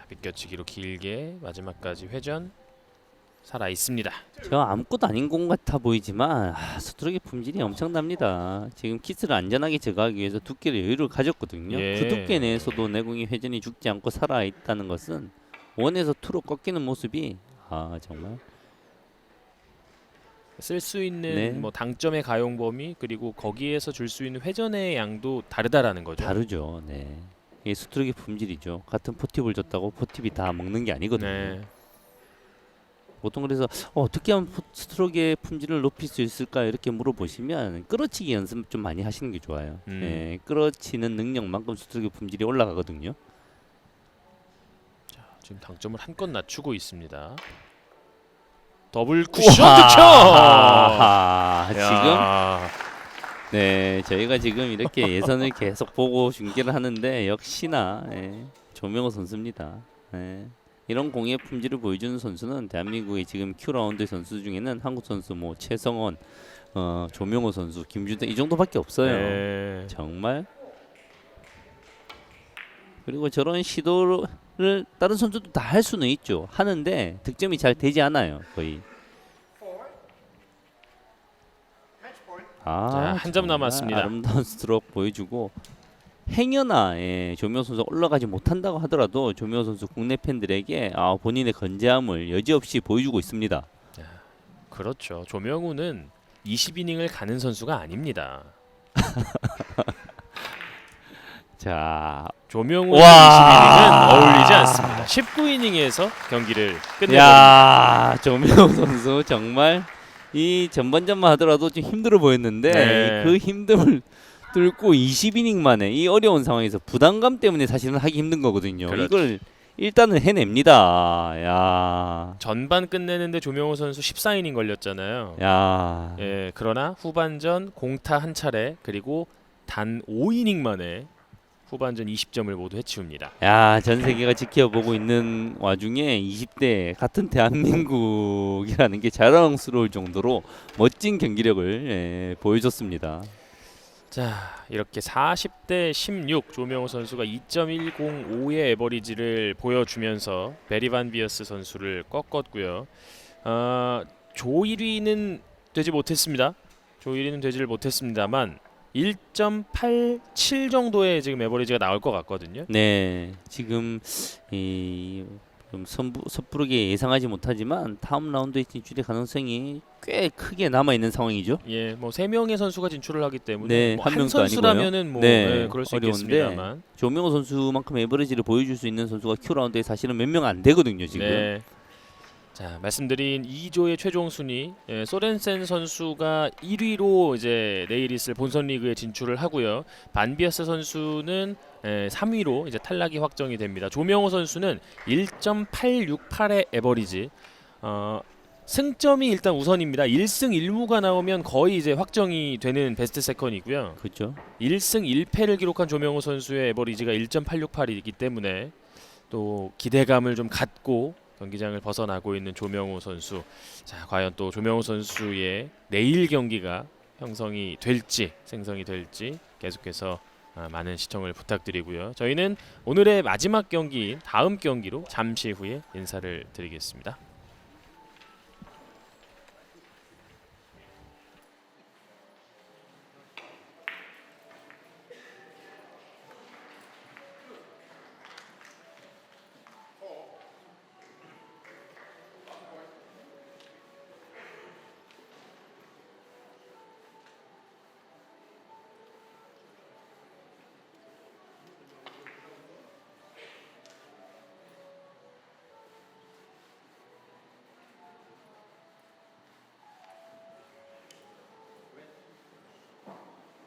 비껴치기로 길게 마지막까지 회전 살아 있습니다. 저 아무것도 아닌 공 같아 보이지만 스트로크의 품질이 엄청납니다. 지금 키스를 안전하게 제거하기 위해서 두께를 여유를 가졌거든요. 예. 그 두께 내에서도 내공이 회전이 죽지 않고 살아 있다는 것은 원에서 투로 꺾이는 모습이 정말 쓸 수 있는 네. 뭐 당점의 가용 범위 그리고 거기에서 줄 수 있는 회전의 양도 다르다라는 거죠. 다르죠. 네. 이게 스트로크의 품질이죠. 같은 포팁을 줬다고 포팁이 다 먹는 게 아니거든요. 네. 보통 그래서 어떻게 하면 스트로크의 품질을 높일 수 있을까 이렇게 물어보시면 끌어치기 연습 좀 많이 하시는 게 좋아요. 네, 끌어치는 능력만큼 스트로크의 품질이 올라가거든요. 자, 지금 당점을 한껏 낮추고 있습니다. 더블 쿠션 득점. 지금 네, 저희가 지금 이렇게 예선을 계속 보고 중계를 하는데 역시나 조명호 선수입니다. 이런 공의 품질을 보여주는 선수는 대한민국의 지금 Q라운드 선수 중에는 한국 선수 뭐 최성원, 조명호 선수, 김준태 이 정도밖에 없어요. 네. 정말. 그리고 저런 시도를 다른 선수도 다 할 수는 있죠. 하는데 득점이 잘 되지 않아요. 거의. 자, 한 점 정말 남았습니다. 아름다운 스트로크 보여주고 행여나 조명호 선수 올라가지 못한다고 하더라도 조명호 선수 국내 팬들에게 본인의 건재함을 여지없이 보여주고 있습니다. 그렇죠. 조명우는 20이닝을 가는 선수가 아닙니다. 자, 조명우의 와. 20이닝은 어울리지 않습니다. 19이닝에서 경기를 끝내버립니다. 야, 조명호 선수 정말 이 전반전만 하더라도 좀 힘들어 보였는데 네. 그 힘듦을 뚫고 20이닝 만에 이 어려운 상황에서 부담감 때문에 사실은 하기 힘든 거거든요. 그렇죠. 이걸 일단은 해냅니다. 야, 전반 끝내는데 조명호 선수 14이닝 걸렸잖아요. 야, 예, 그러나 후반전 공타 한 차례 그리고 단 5이닝 만에 후반전 20점을 모두 해치웁니다. 야, 전 세계가 지켜보고 있는 와중에 20대 같은 대한민국이라는 게 자랑스러울 정도로 멋진 경기력을 보여줬습니다. 자, 이렇게 40대 16 조명호 선수가 2.105의 에버리지를 보여주면서 베리 반 비어스 선수를 꺾었고요. 조 1위는 되지 못했습니다. 조 1위는 되지를 못했습니다만 1.87 정도의 지금 에버리지가 나올 것 같거든요. 네, 지금 좀 섣부르게 예상하지 못하지만 다음 라운드에 진출의 가능성이 꽤 크게 남아 있는 상황이죠. 예, 뭐 세 명의 선수가 진출을 하기 때문에 네, 뭐 한 한 명도 선수라면은 뭐 네, 예, 그럴 수 어려운데 있겠습니다만. 조명호 선수만큼 에버리지를 보여줄 수 있는 선수가 Q 라운드에 사실은 몇 명 안 되거든요, 지금. 네. 자, 말씀드린 2조의 최종 순위 소렌센 선수가 1위로 이제 내일 있을 본선 리그에 진출을 하고요. 반비어스 선수는 3위로 이제 탈락이 확정이 됩니다. 조명호 선수는 1.868의 에버리지. 승점이 일단 우선입니다. 1승 1무가 나오면 거의 이제 확정이 되는 베스트 세컨이고요. 그렇죠. 1승 1패를 기록한 조명호 선수의 에버리지가 1.868이기 때문에 또 기대감을 좀 갖고 경기장을 벗어나고 있는 조명호 선수. 자, 과연 또 조명호 선수의 내일 경기가 형성이 될지 생성이 될지 계속해서 많은 시청을 부탁드리고요. 저희는 오늘의 마지막 경기인 다음 경기로 잠시 후에 인사를 드리겠습니다.